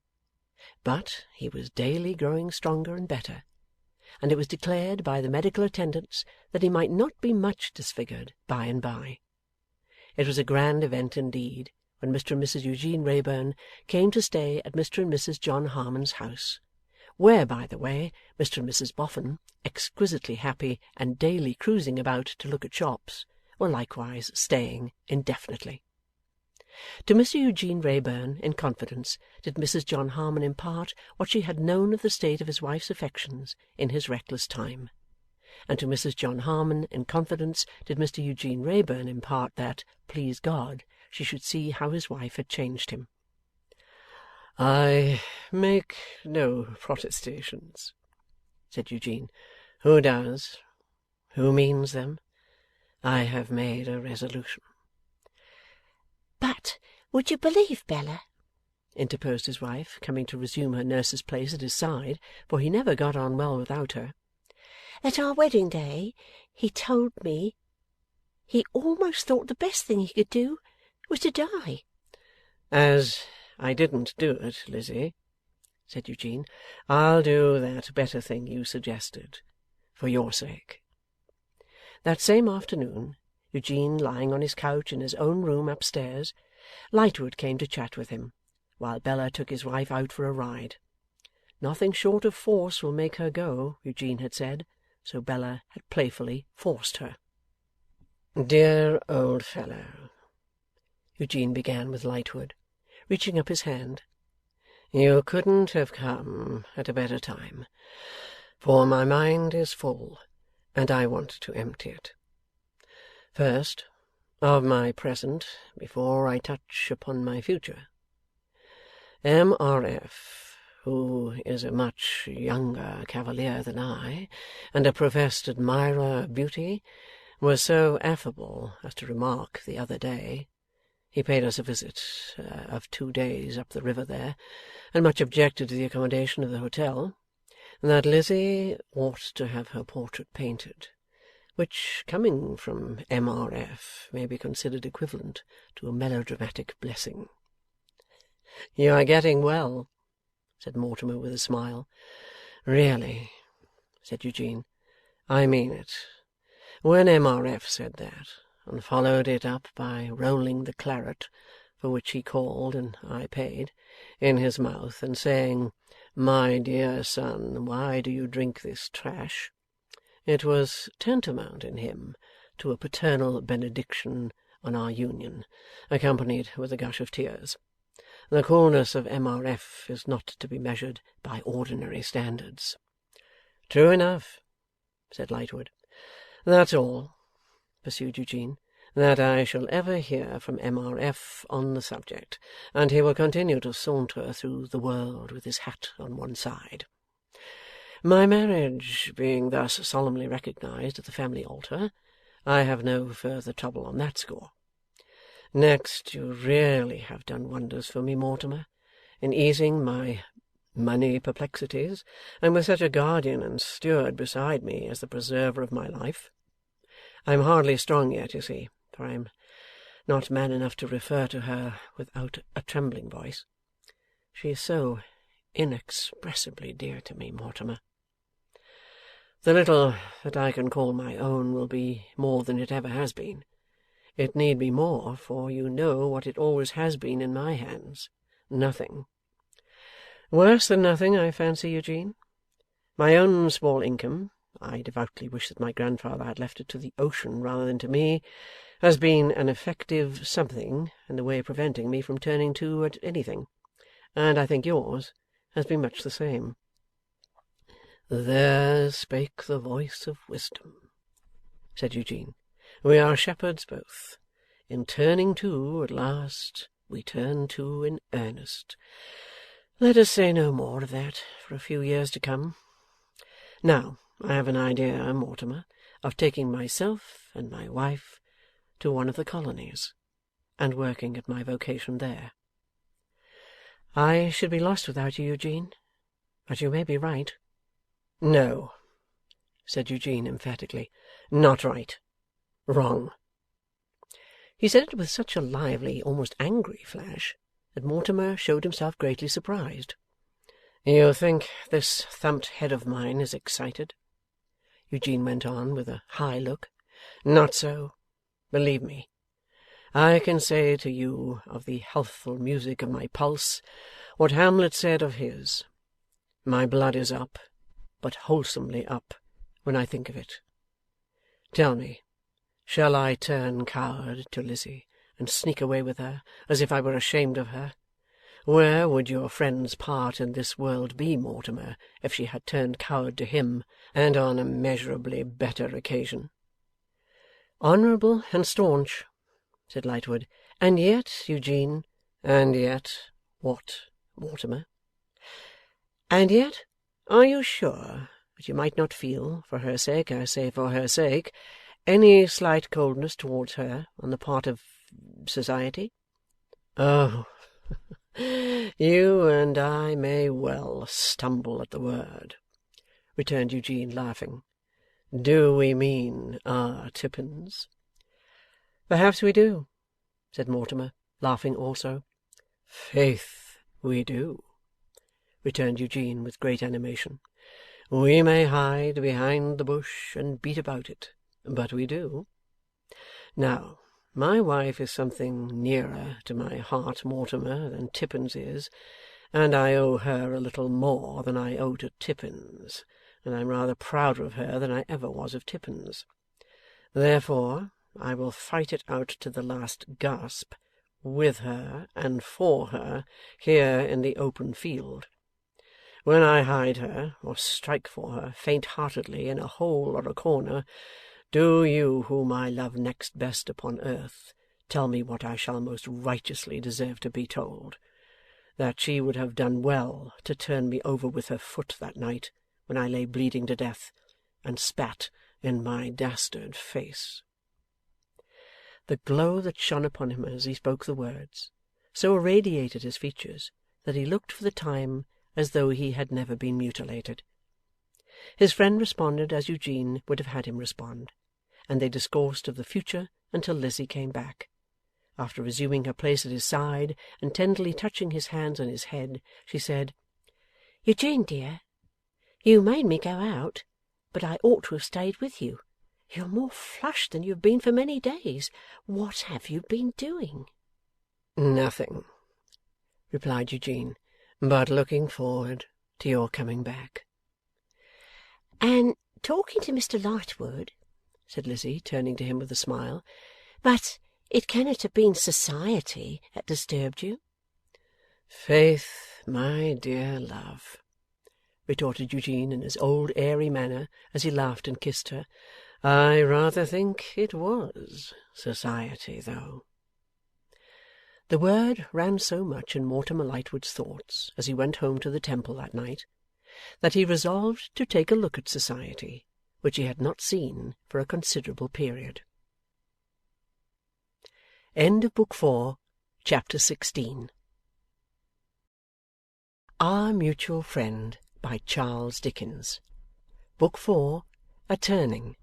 But he was daily growing stronger and better, and it was declared by the medical attendants that he might not be much disfigured by and by. It was a grand event indeed when Mr and Mrs Eugene Wrayburn came to stay at Mr and Mrs John Harmon's house, where, by the way, Mr and Mrs Boffin, exquisitely happy and daily cruising about to look at shops, were likewise staying indefinitely. To Mr Eugene Wrayburn, in confidence, did Mrs John Harmon impart what she had known of the state of his wife's affections in his reckless time, and to Mrs John Harmon, in confidence, did Mr Eugene Wrayburn impart that, please God, she should see how his wife had changed him. 'I make no protestations,' said Eugene. 'Who does? Who means them? I have made a resolution.' 'But would you believe, Bella,' interposed his wife, coming to resume her nurse's place at his side, for he never got on well without her, 'that our wedding day he told me he almost thought the best thing he could do was to die?' 'As I didn't do it, Lizzie,' said Eugene, 'I'll do that better thing you suggested, for your sake.' That same afternoon, Eugene lying on his couch in his own room upstairs, Lightwood came to chat with him, while Bella took his wife out for a ride. Nothing short of force will make her go, Eugene had said, so Bella had playfully forced her. 'Dear old fellow,' Eugene began with Lightwood, reaching up his hand, 'you couldn't have come at a better time, for my mind is full, and I want to empty it. First, of my present, before I touch upon my future. M.R.F., who is a much younger cavalier than I, and a professed admirer of beauty, was so affable as to remark the other day, he paid us a visit of 2 days up the river there, and much objected to the accommodation of the hotel, that Lizzie ought to have her portrait painted, which, coming from M.R.F., may be considered equivalent to a melodramatic blessing. 'You are getting well,' said Mortimer with a smile. 'Really,' said Eugene, 'I mean it. When M.R.F. said that, and followed it up by rolling the claret, for which he called and I paid, in his mouth, and saying, "My dear son, why do you drink this trash?" It was tantamount in him to a paternal benediction on our union, accompanied with a gush of tears. The coolness of M.R.F. is not to be measured by ordinary standards. "True enough," said Lightwood. "That's all," pursued Eugene, "that I shall ever hear from M.R.F. on the subject, and he will continue to saunter through the world with his hat on one side. My marriage being thus solemnly recognized at the family altar, I have no further trouble on that score. Next, you really have done wonders for me, Mortimer, in easing my money perplexities, and with such a guardian and steward beside me as the preserver of my life. I am hardly strong yet, you see, for I am not man enough to refer to her without a trembling voice. She is so inexpressibly dear to me, Mortimer. The little that I can call my own will be more than it ever has been. It need be more, for you know what it always has been in my hands. Nothing. Worse than nothing, I fancy, Eugene. My own small income, I devoutly wish that my grandfather had left it to the ocean rather than to me, has been an effective something in the way of preventing me from turning to at anything, and I think yours has been much the same." "There spake the voice of wisdom," said Eugene. "We are shepherds both. In turning to, at last, we turn to in earnest. Let us say no more of that for a few years to come. Now, I have an idea, Mortimer, of taking myself and my wife to one of the colonies, and working at my vocation there." "I should be lost without you, Eugene, but you may be right." "No," said Eugene emphatically. "Not right. Wrong." He said it with such a lively, almost angry flash, that Mortimer showed himself greatly surprised. "You think this thumped head of mine is excited?" Eugene went on with a high look. "Not so. Believe me. I can say to you of the healthful music of my pulse what Hamlet said of his. My blood is up, but wholesomely up, when I think of it. Tell me, shall I turn coward to Lizzie, and sneak away with her, as if I were ashamed of her? Where would your friend's part in this world be, Mortimer, if she had turned coward to him, and on a measurably better occasion?" "Honourable and staunch," said Lightwood. "And yet, Eugene—" "And yet, what, Mortimer?" "And yet, are you sure that you might not feel, for her sake, I say for her sake, any slight coldness towards her on the part of society?" "Oh, you and I may well stumble at the word," returned Eugene, laughing. "Do we mean our Tippins?" "Perhaps we do," said Mortimer, laughing also. "Faith, we do," returned Eugene with great animation. "We may hide behind the bush and beat about it, but we do. Now, my wife is something nearer to my heart, Mortimer, than Tippins is, and I owe her a little more than I owe to Tippins, and I am rather prouder of her than I ever was of Tippins. Therefore, I will fight it out to the last gasp, with her and for her, here in the open field. When I hide her, or strike for her, faint-heartedly, in a hole or a corner, do you, whom I love next best upon earth, tell me what I shall most righteously deserve to be told: that she would have done well to turn me over with her foot that night, when I lay bleeding to death, and spat in my dastard face." The glow that shone upon him as he spoke the words so irradiated his features that he looked for the time as though he had never been mutilated. His friend responded as Eugene would have had him respond, and they discoursed of the future until Lizzie came back. After resuming her place at his side, and tenderly touching his hands on his head, she said, "Eugene, dear, you made me go out, but I ought to have stayed with you, You're more flushed than you have been for many days. What have you been doing?' 'Nothing,' replied Eugene, 'but looking forward to your coming back.' 'And talking to Mr Lightwood,' said Lizzie, turning to him with a smile. 'But it cannot have been society that disturbed you?' 'Faith, my dear love,' retorted Eugene in his old airy manner, as he laughed and kissed her, 'I rather think it was society, though.' The word ran so much in Mortimer Lightwood's thoughts as he went home to the Temple that night, that he resolved to take a look at society, which he had not seen for a considerable period. End of Book 4, Chapter 16. Our Mutual Friend, by Charles Dickens. Book 4, A Turning.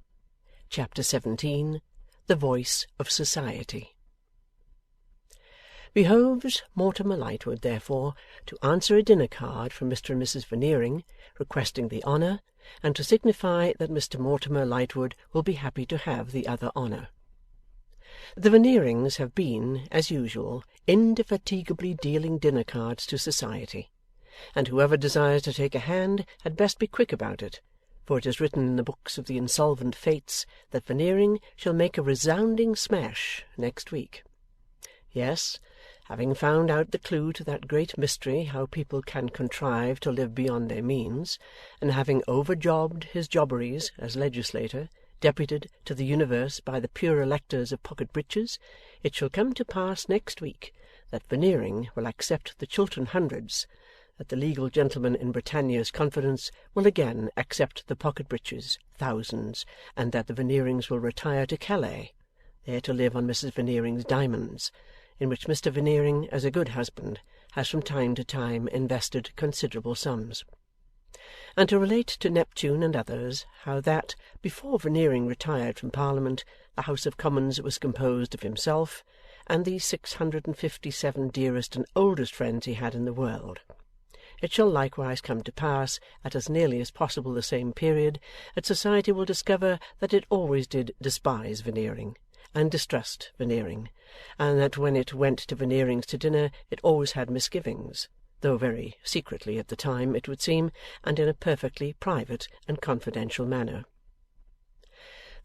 Chapter 17, The Voice of Society. Behoves Mortimer Lightwood, therefore, to answer a dinner card from Mr and Mrs Veneering, requesting the honour, and to signify that Mr Mortimer Lightwood will be happy to have the other honour. The Veneerings have been, as usual, indefatigably dealing dinner cards to society, and whoever desires to take a hand had best be quick about it, for it is written in the books of the insolvent Fates that Veneering shall make a resounding smash next week. Yes, having found out the clue to that great mystery how people can contrive to live beyond their means, and having overjobbed his jobberies as legislator, deputed to the universe by the pure electors of Pocket Breaches, it shall come to pass next week that Veneering will accept the Chiltern Hundreds, that the legal gentleman in Britannia's confidence will again accept the Pocket Breaches thousands, and that the Veneerings will retire to Calais, there to live on Mrs Veneering's diamonds, in which Mr Veneering, as a good husband, has from time to time invested considerable sums. And to relate to Neptune and others how that, before Veneering retired from Parliament, the House of Commons was composed of himself and the 657 dearest and oldest friends he had in the world. It shall likewise come to pass, at as nearly as possible the same period, that society will discover that it always did despise Veneering, and distrust Veneering, and that when it went to Veneering's to dinner it always had misgivings, though very secretly at the time, it would seem, and in a perfectly private and confidential manner.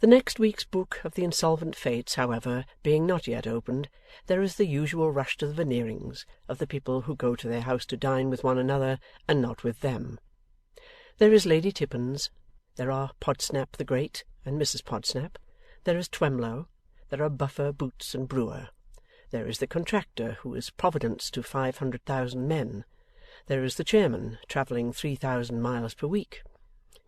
The next week's book of the Insolvent Fates, however, being not yet opened, there is the usual rush to the Veneerings, of the people who go to their house to dine with one another, and not with them. There is Lady Tippins, there are Podsnap the Great and Mrs Podsnap, there is Twemlow, there are Buffer, Boots, and Brewer. There is the contractor, who is Providence to 500,000 men. There is the chairman, travelling 3,000 miles per week.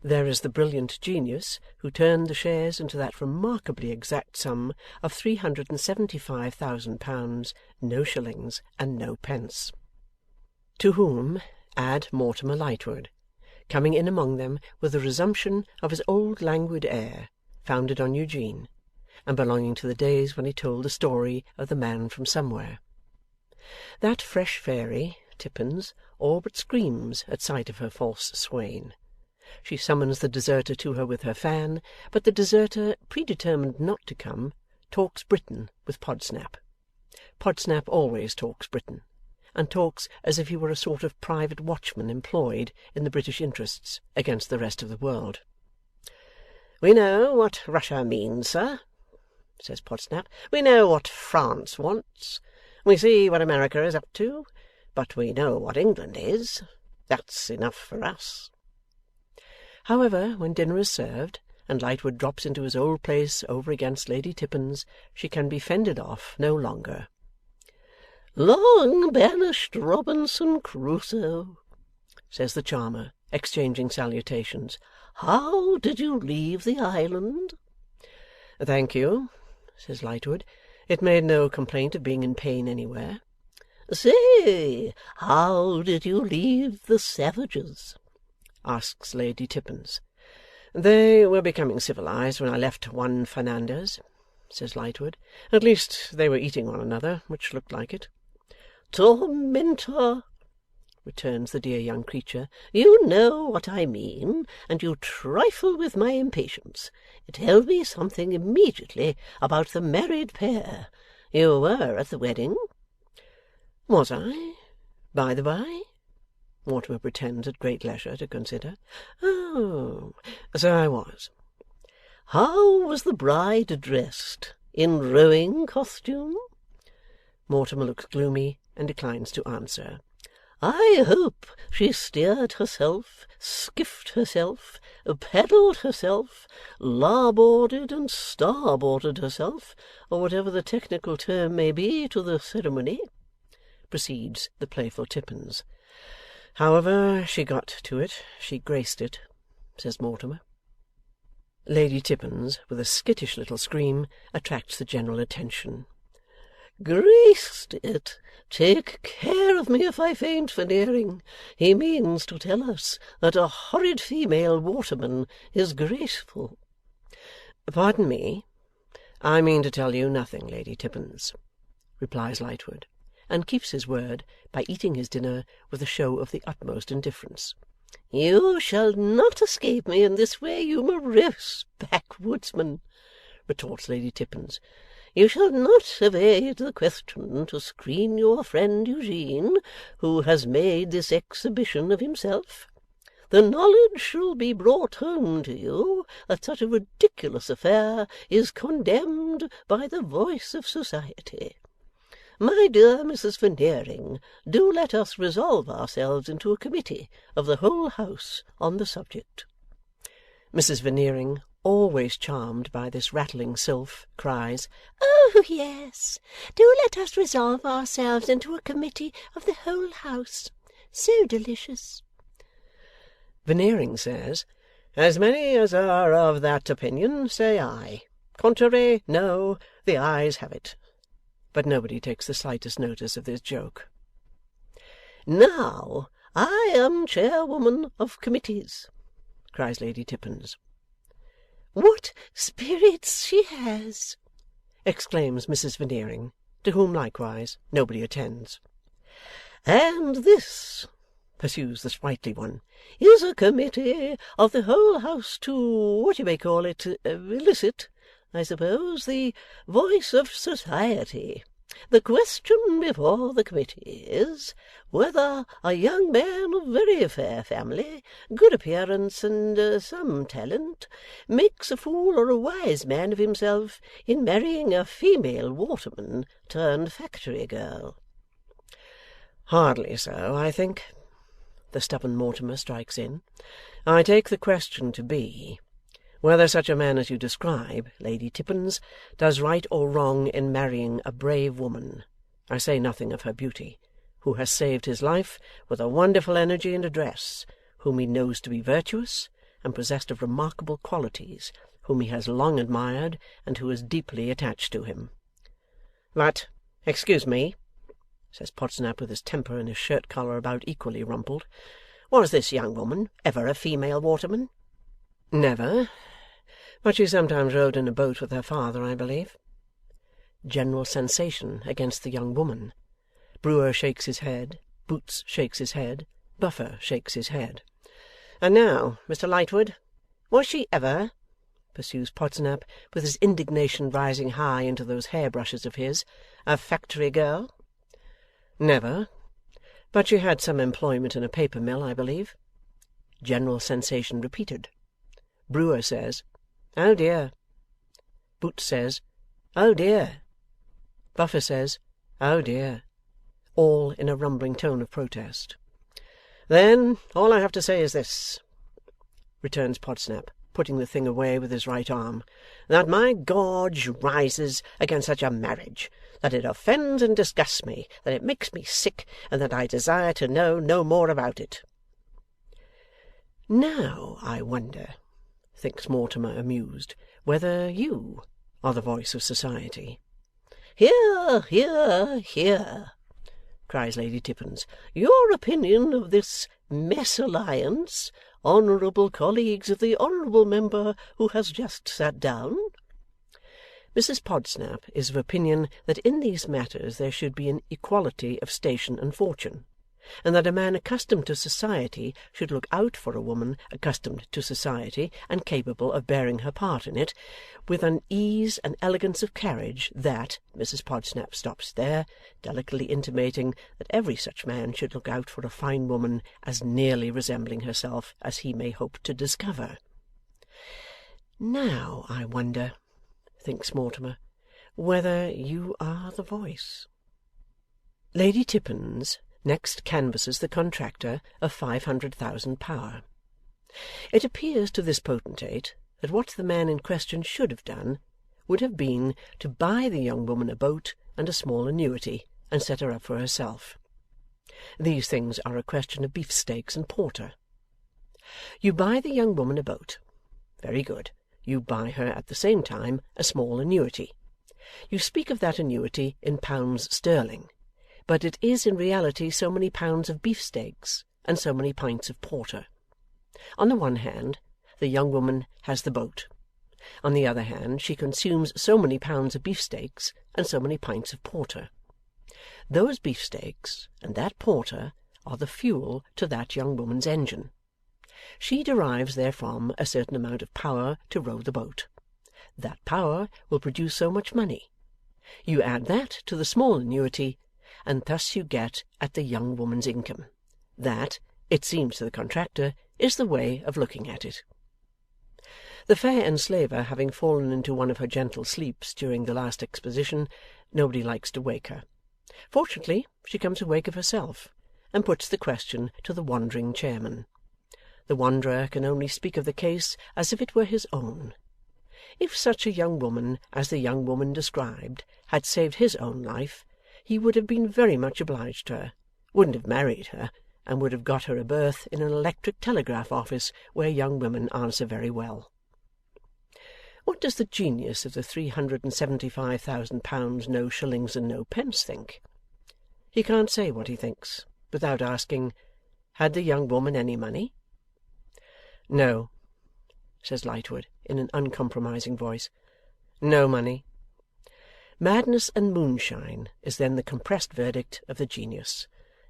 There is the brilliant genius, who turned the shares into that remarkably exact sum of £375,000, no shillings and no pence. To whom add Mortimer Lightwood, coming in among them with a resumption of his old languid air, founded on Eugene, and belonging to the days when he told the story of the man from somewhere. That fresh fairy, Tippins, all but screams at sight of her false swain. She summons the deserter to her with her fan, but the deserter, predetermined not to come, talks Britain with Podsnap. Podsnap always talks Britain, and talks as if he were a sort of private watchman employed in the British interests against the rest of the world. "We know what Russia means, sir," says Podsnap. "We know what France wants. We see what America is up to. But we know what England is. That's enough for us." However, when dinner is served, and Lightwood drops into his old place over against Lady Tippins, she can be fended off no longer. "Long banished Robinson Crusoe," says the charmer, exchanging salutations, "how did you leave the island?" "Thank you," says Lightwood. "It made no complaint of being in pain anywhere." "Say, how did you leave the savages?" asks Lady Tippins. "They were becoming civilized when I left Juan Fernandez," says Lightwood. "At least they were eating one another, which looked like it." "Tormentor," returns the dear young creature. "You know what I mean, and you trifle with my impatience. Tell me something immediately about the married pair. You were at the wedding?" "Was I, by the by?" Mortimer pretends at great leisure to consider. "Oh, so I was." "How was the bride dressed? In rowing costume?" Mortimer looks gloomy and declines to answer. "I hope she steered herself, skiffed herself, paddled herself, larboarded and starboarded herself, or whatever the technical term may be, to the ceremony," proceeds the playful Tippins. "However she got to it, she graced it," says Mortimer. Lady Tippins, with a skittish little scream, attracts the general attention. "Graced it! Take care of me if I faint, Veneering. He means to tell us that a horrid female waterman is graceful." "Pardon me, I mean to tell you nothing, Lady Tippins," replies Lightwood, and keeps his word by eating his dinner with a show of the utmost indifference. "You shall not escape me in this way, you morose backwoodsman," retorts Lady Tippins. "You shall not evade the question to screen your friend Eugene, who has made this exhibition of himself. The knowledge shall be brought home to you that such a ridiculous affair is condemned by the voice of society. My dear Mrs. Veneering, do let us resolve ourselves into a committee of the whole house on the subject." Mrs. Veneering, always charmed by this rattling sylph, cries, "Oh, yes, do let us resolve ourselves into a committee of the whole house. So delicious." Veneering says, "As many as are of that opinion say aye. Contrary, no. The ayes have it." But nobody takes the slightest notice of this joke. "Now, I am chairwoman of committees," cries Lady Tippins. "What spirits she has!" exclaims Mrs. Veneering, to whom likewise nobody attends. "And this," pursues the sprightly one, "is a committee of the whole house to, what you may call it, elicit, I suppose, the voice of society. The question before the committee is, whether a young man of very fair family, good appearance, and some talent, makes a fool or a wise man of himself in marrying a female waterman turned factory girl." "Hardly so, I think," the stubborn Mortimer strikes in. "I take the question to be, whether such a man as you describe, Lady Tippins, does right or wrong in marrying a brave woman, I say nothing of her beauty, who has saved his life with a wonderful energy and address, whom he knows to be virtuous, and possessed of remarkable qualities, whom he has long admired, and who is deeply attached to him." "But, excuse me," says Podsnap, with his temper and his shirt collar about equally rumpled, "was this young woman ever a female waterman?" "Never. But she sometimes rowed in a boat with her father, I believe." General sensation against the young woman. Brewer shakes his head, Boots shakes his head, Buffer shakes his head. "And now, Mr. Lightwood, was she ever," pursues Podsnap, with his indignation rising high into those hairbrushes of his, "a factory girl?" "Never. But she had some employment in a paper mill, I believe." General sensation repeated. Brewer says, "Oh dear." Boots says, "Oh dear." Buffer says, "Oh dear," all in a rumbling tone of protest. "Then all I have to say is this," returns Podsnap, putting the thing away with his right arm, "that my gorge rises against such a marriage, that it offends and disgusts me, that it makes me sick, and that I desire to know no more about it." "Now I wonder," thinks Mortimer, amused, "whether you are the voice of society." "Hear, hear, hear!" cries Lady Tippins. "Your opinion of this mesalliance, honourable colleagues of the honourable member who has just sat down?" Mrs Podsnap is of opinion that in these matters there should be an equality of station and fortune, and that a man accustomed to society should look out for a woman accustomed to society and capable of bearing her part in it, with an ease and elegance of carriage that, Mrs Podsnap stops there, delicately intimating that every such man should look out for a fine woman as nearly resembling herself as he may hope to discover. Now I wonder, thinks Mortimer, whether you are the voice. Lady Tippins next canvasses the contractor of 500,000 power. It appears to this potentate that what the man in question should have done would have been to buy the young woman a boat and a small annuity, and set her up for herself. These things are a question of beefsteaks and porter. You buy the young woman a boat. Very good. You buy her at the same time a small annuity. You speak of that annuity in pounds sterling, but it is in reality so many pounds of beefsteaks and so many pints of porter. On the one hand, the young woman has the boat. On the other hand, she consumes so many pounds of beefsteaks and so many pints of porter. Those beefsteaks and that porter are the fuel to that young woman's engine. She derives therefrom a certain amount of power to row the boat. That power will produce so much money. You add that to the small annuity, and thus you get at the young woman's income. That, it seems to the contractor, is the way of looking at it. The fair enslaver having fallen into one of her gentle sleeps during the last exposition, nobody likes to wake her. Fortunately, she comes awake of herself, and puts the question to the wandering chairman. The wanderer can only speak of the case as if it were his own. If such a young woman as the young woman described had saved his own life, he would have been very much obliged to her, wouldn't have married her, and would have got her a berth in an electric telegraph office where young women answer very well. What does the genius of the £375,000 no shillings and no pence think? He can't say what he thinks, without asking, had the young woman any money? No, says Lightwood, in an uncompromising voice. No money. Madness and moonshine is then the compressed verdict of the genius.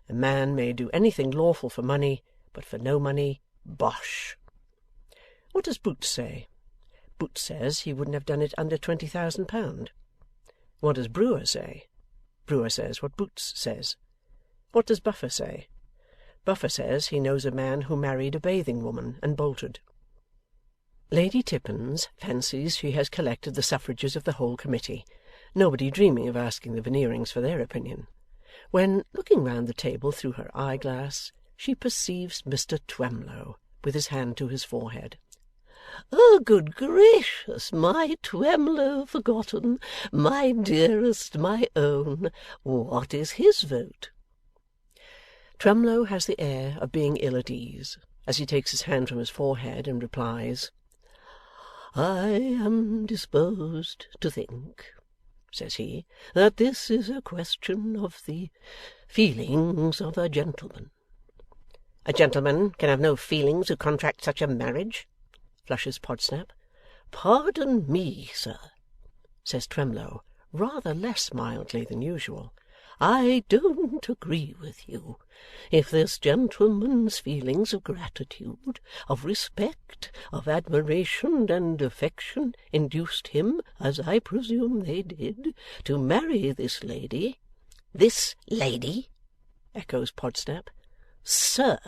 A man may do anything lawful for money, but for no money, bosh. What does Boots say? Boots says he wouldn't have done it under £20,000. What does Brewer say? Brewer says what Boots says. What does Buffer say? Buffer says he knows a man who married a bathing woman and bolted. Lady Tippins fancies she has collected the suffrages of the whole committee, nobody dreaming of asking the Veneerings for their opinion, when, looking round the table through her eyeglass, she perceives Mr Twemlow with his hand to his forehead. Oh, good gracious, my Twemlow forgotten, my dearest, my own, what is his vote? Twemlow has the air of being ill at ease, as he takes his hand from his forehead and replies, I am disposed to think, says he, that this is a question of the feelings of a gentleman. A gentleman can have no feelings who contract such a marriage, flushes Podsnap. Pardon me, sir, says Twemlow, rather less mildly than usual. I don't agree with you. If this gentleman's feelings of gratitude, of respect, of admiration and affection induced him, as I presume they did, to marry this lady— This lady? Echoes Podsnap. Sir,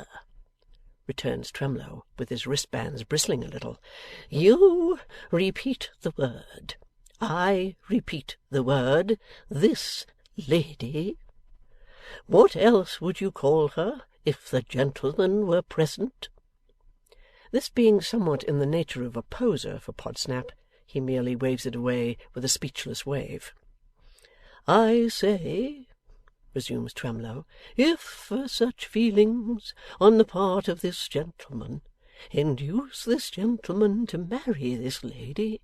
returns Twemlow, with his wristbands bristling a little. You repeat the word. I repeat the word. This lady. What else would you call her, if the gentleman were present? This being somewhat in the nature of a poser for Podsnap, he merely waves it away with a speechless wave. I say, resumes Twemlow, if such feelings on the part of this gentleman induce this gentleman to marry this lady,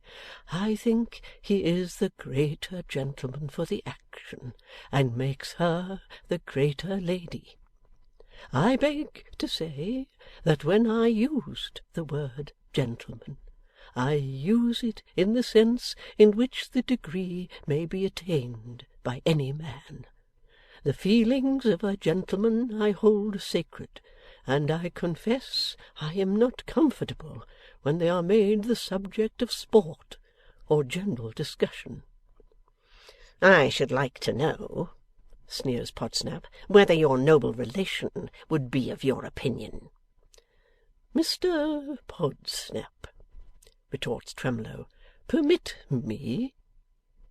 I think he is the greater gentleman for the action, and makes her the greater lady. I beg to say that when I used the word gentleman, I use it in the sense in which the degree may be attained by any man. The feelings of a gentleman I hold sacred, and I confess I am not comfortable when they are made the subject of sport or general discussion.' 'I should like to know,' sneers Podsnap, 'whether your noble relation would be of your opinion.' 'Mr Podsnap,' retorts Twemlow, 'permit me.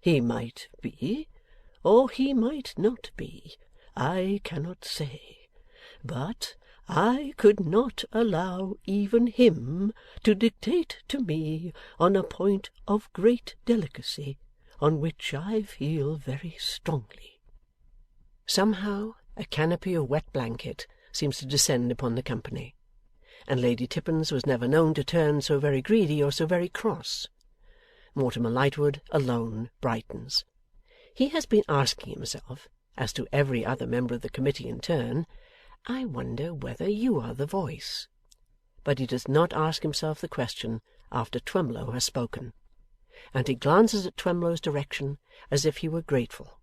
He might be, or he might not be, I cannot say. But I could not allow even him to dictate to me on a point of great delicacy, on which I feel very strongly.' Somehow a canopy of wet blanket seems to descend upon the company, and Lady Tippins was never known to turn so very greedy or so very cross. Mortimer Lightwood alone brightens. He has been asking himself, as to every other member of the committee in turn, 'I wonder whether you are the voice?' But he does not ask himself the question after Twemlow has spoken, and he glances at Twemlow's direction as if he were grateful.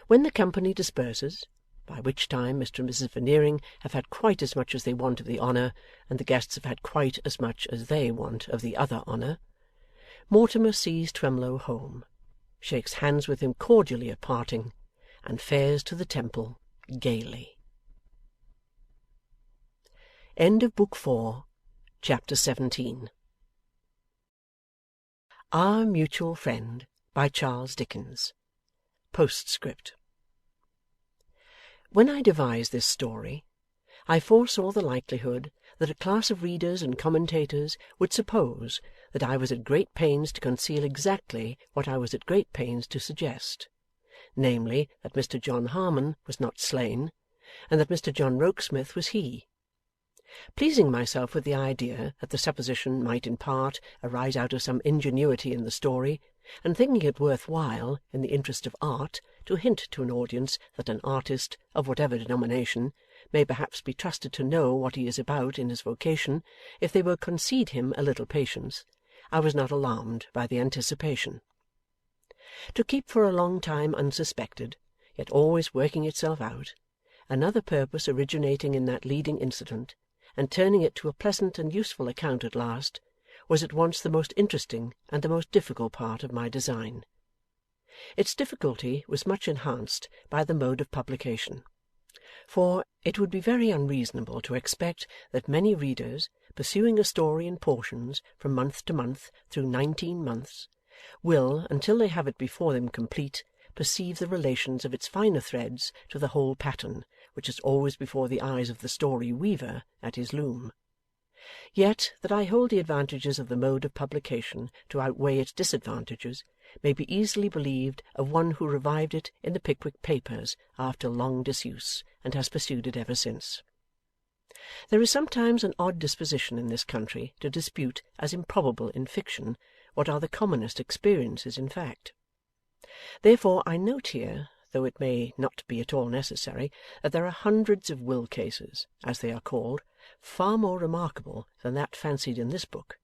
When the company disperses, by which time Mr and Mrs Veneering have had quite as much as they want of the honour, and the guests have had quite as much as they want of the other honour, Mortimer sees Twemlow home, shakes hands with him cordially at parting, and fares to the Temple gaily. End of Book 4, Chapter 17. Our Mutual Friend, by Charles Dickens. Postscript. When I devised this story, I foresaw the likelihood that a class of readers and commentators would suppose that I was at great pains to conceal exactly what I was at great pains to suggest, namely, that Mr John Harmon was not slain, and that Mr John Rokesmith was he. Pleasing myself with the idea that the supposition might in part arise out of some ingenuity in the story, and thinking it worth while, in the interest of art, to hint to an audience that an artist, of whatever denomination, may perhaps be trusted to know what he is about in his vocation, if they will concede him a little patience, I was not alarmed by the anticipation. To keep for a long time unsuspected, yet always working itself out, another purpose originating in that leading incident, and turning it to a pleasant and useful account at last, was at once the most interesting and the most difficult part of my design. Its difficulty was much enhanced by the mode of publication, for it would be very unreasonable to expect that many readers, pursuing a story in portions from month to month through 19 months, will, until they have it before them complete, perceive the relations of its finer threads to the whole pattern, which is always before the eyes of the story weaver at his loom. Yet that I hold the advantages of the mode of publication to outweigh its disadvantages may be easily believed of one who revived it in the Pickwick Papers after long disuse, and has pursued it ever since. There is sometimes an odd disposition in this country to dispute as improbable in fiction what are the commonest experiences in fact. Therefore I note here, though it may not be at all necessary, that there are hundreds of will cases, as they are called, far more remarkable than that fancied in this book,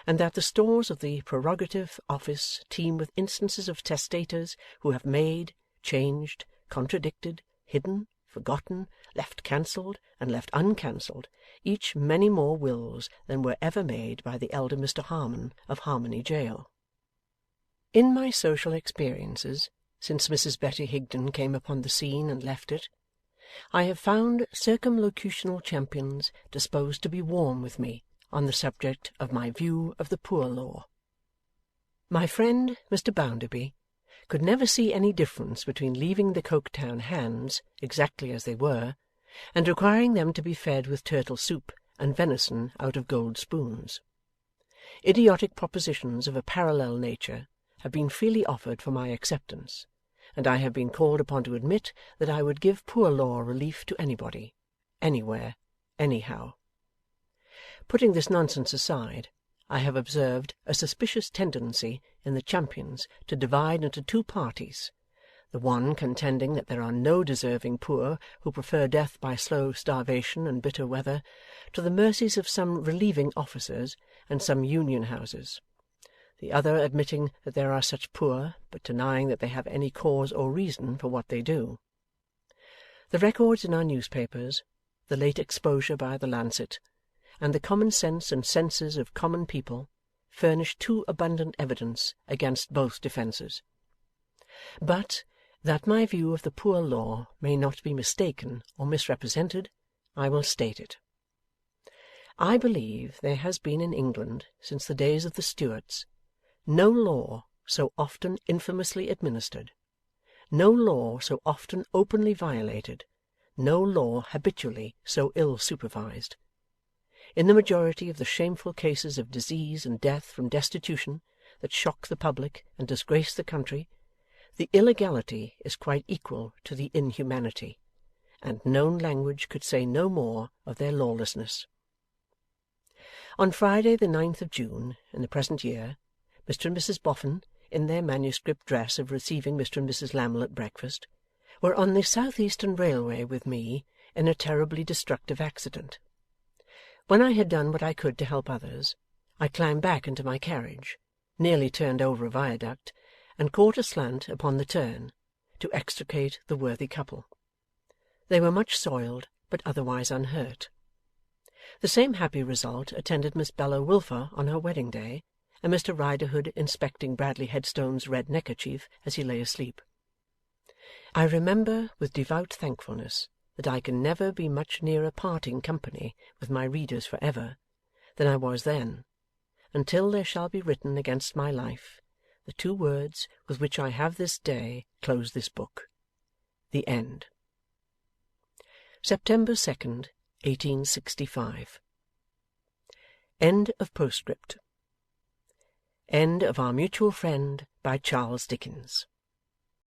and that the stores of the Prerogative Office teem with instances of testators who have made, changed, contradicted, hidden, forgotten, left cancelled, and left uncancelled, each many more wills than were ever made by the elder Mr Harmon of Harmony Jail. In my social experiences, since Mrs Betty Higden came upon the scene and left it, I have found circumlocutional champions disposed to be warm with me on the subject of my view of the Poor Law. My friend Mr Bounderby could never see any difference between leaving the Coketown hands exactly as they were, and requiring them to be fed with turtle soup and venison out of gold spoons. Idiotic propositions of a parallel nature have been freely offered for my acceptance, and I have been called upon to admit that I would give Poor Law relief to anybody, anywhere, anyhow. Putting this nonsense aside, I have observed a suspicious tendency in the champions to divide into two parties, the one contending that there are no deserving poor who prefer death by slow starvation and bitter weather to the mercies of some relieving officers and some union houses, the other admitting that there are such poor, but denying that they have any cause or reason for what they do. The records in our newspapers, the late exposure by the Lancet, and the common sense and senses of common people, furnish too abundant evidence against both defences. But, that my view of the poor law may not be mistaken or misrepresented, I will state it. I believe there has been in England, since the days of the Stuarts, no law so often infamously administered, no law so often openly violated, no law habitually so ill supervised. In the majority of the shameful cases of disease and death from destitution that shock the public and disgrace the country, the illegality is quite equal to the inhumanity, and known language could say no more of their lawlessness. On Friday the 9th of June, in the present year, Mr. and Mrs. Boffin, in their manuscript dress of receiving Mr. and Mrs. Lammle at breakfast, were on the South Eastern Railway with me in a terribly destructive accident. When I had done what I could to help others, I climbed back into my carriage, nearly turned over a viaduct, and caught aslant upon the turn, to extricate the worthy couple. They were much soiled, but otherwise unhurt. The same happy result attended Miss Bella Wilfer on her wedding day, and Mr. Riderhood inspecting Bradley Headstone's red neckerchief as he lay asleep. I remember with devout thankfulness that I can never be much nearer parting company with my readers for ever than I was then, until there shall be written against my life the two words with which I have this day closed this book: The End. September 2nd, 1865. End of postscript. End of Our Mutual Friend by Charles Dickens.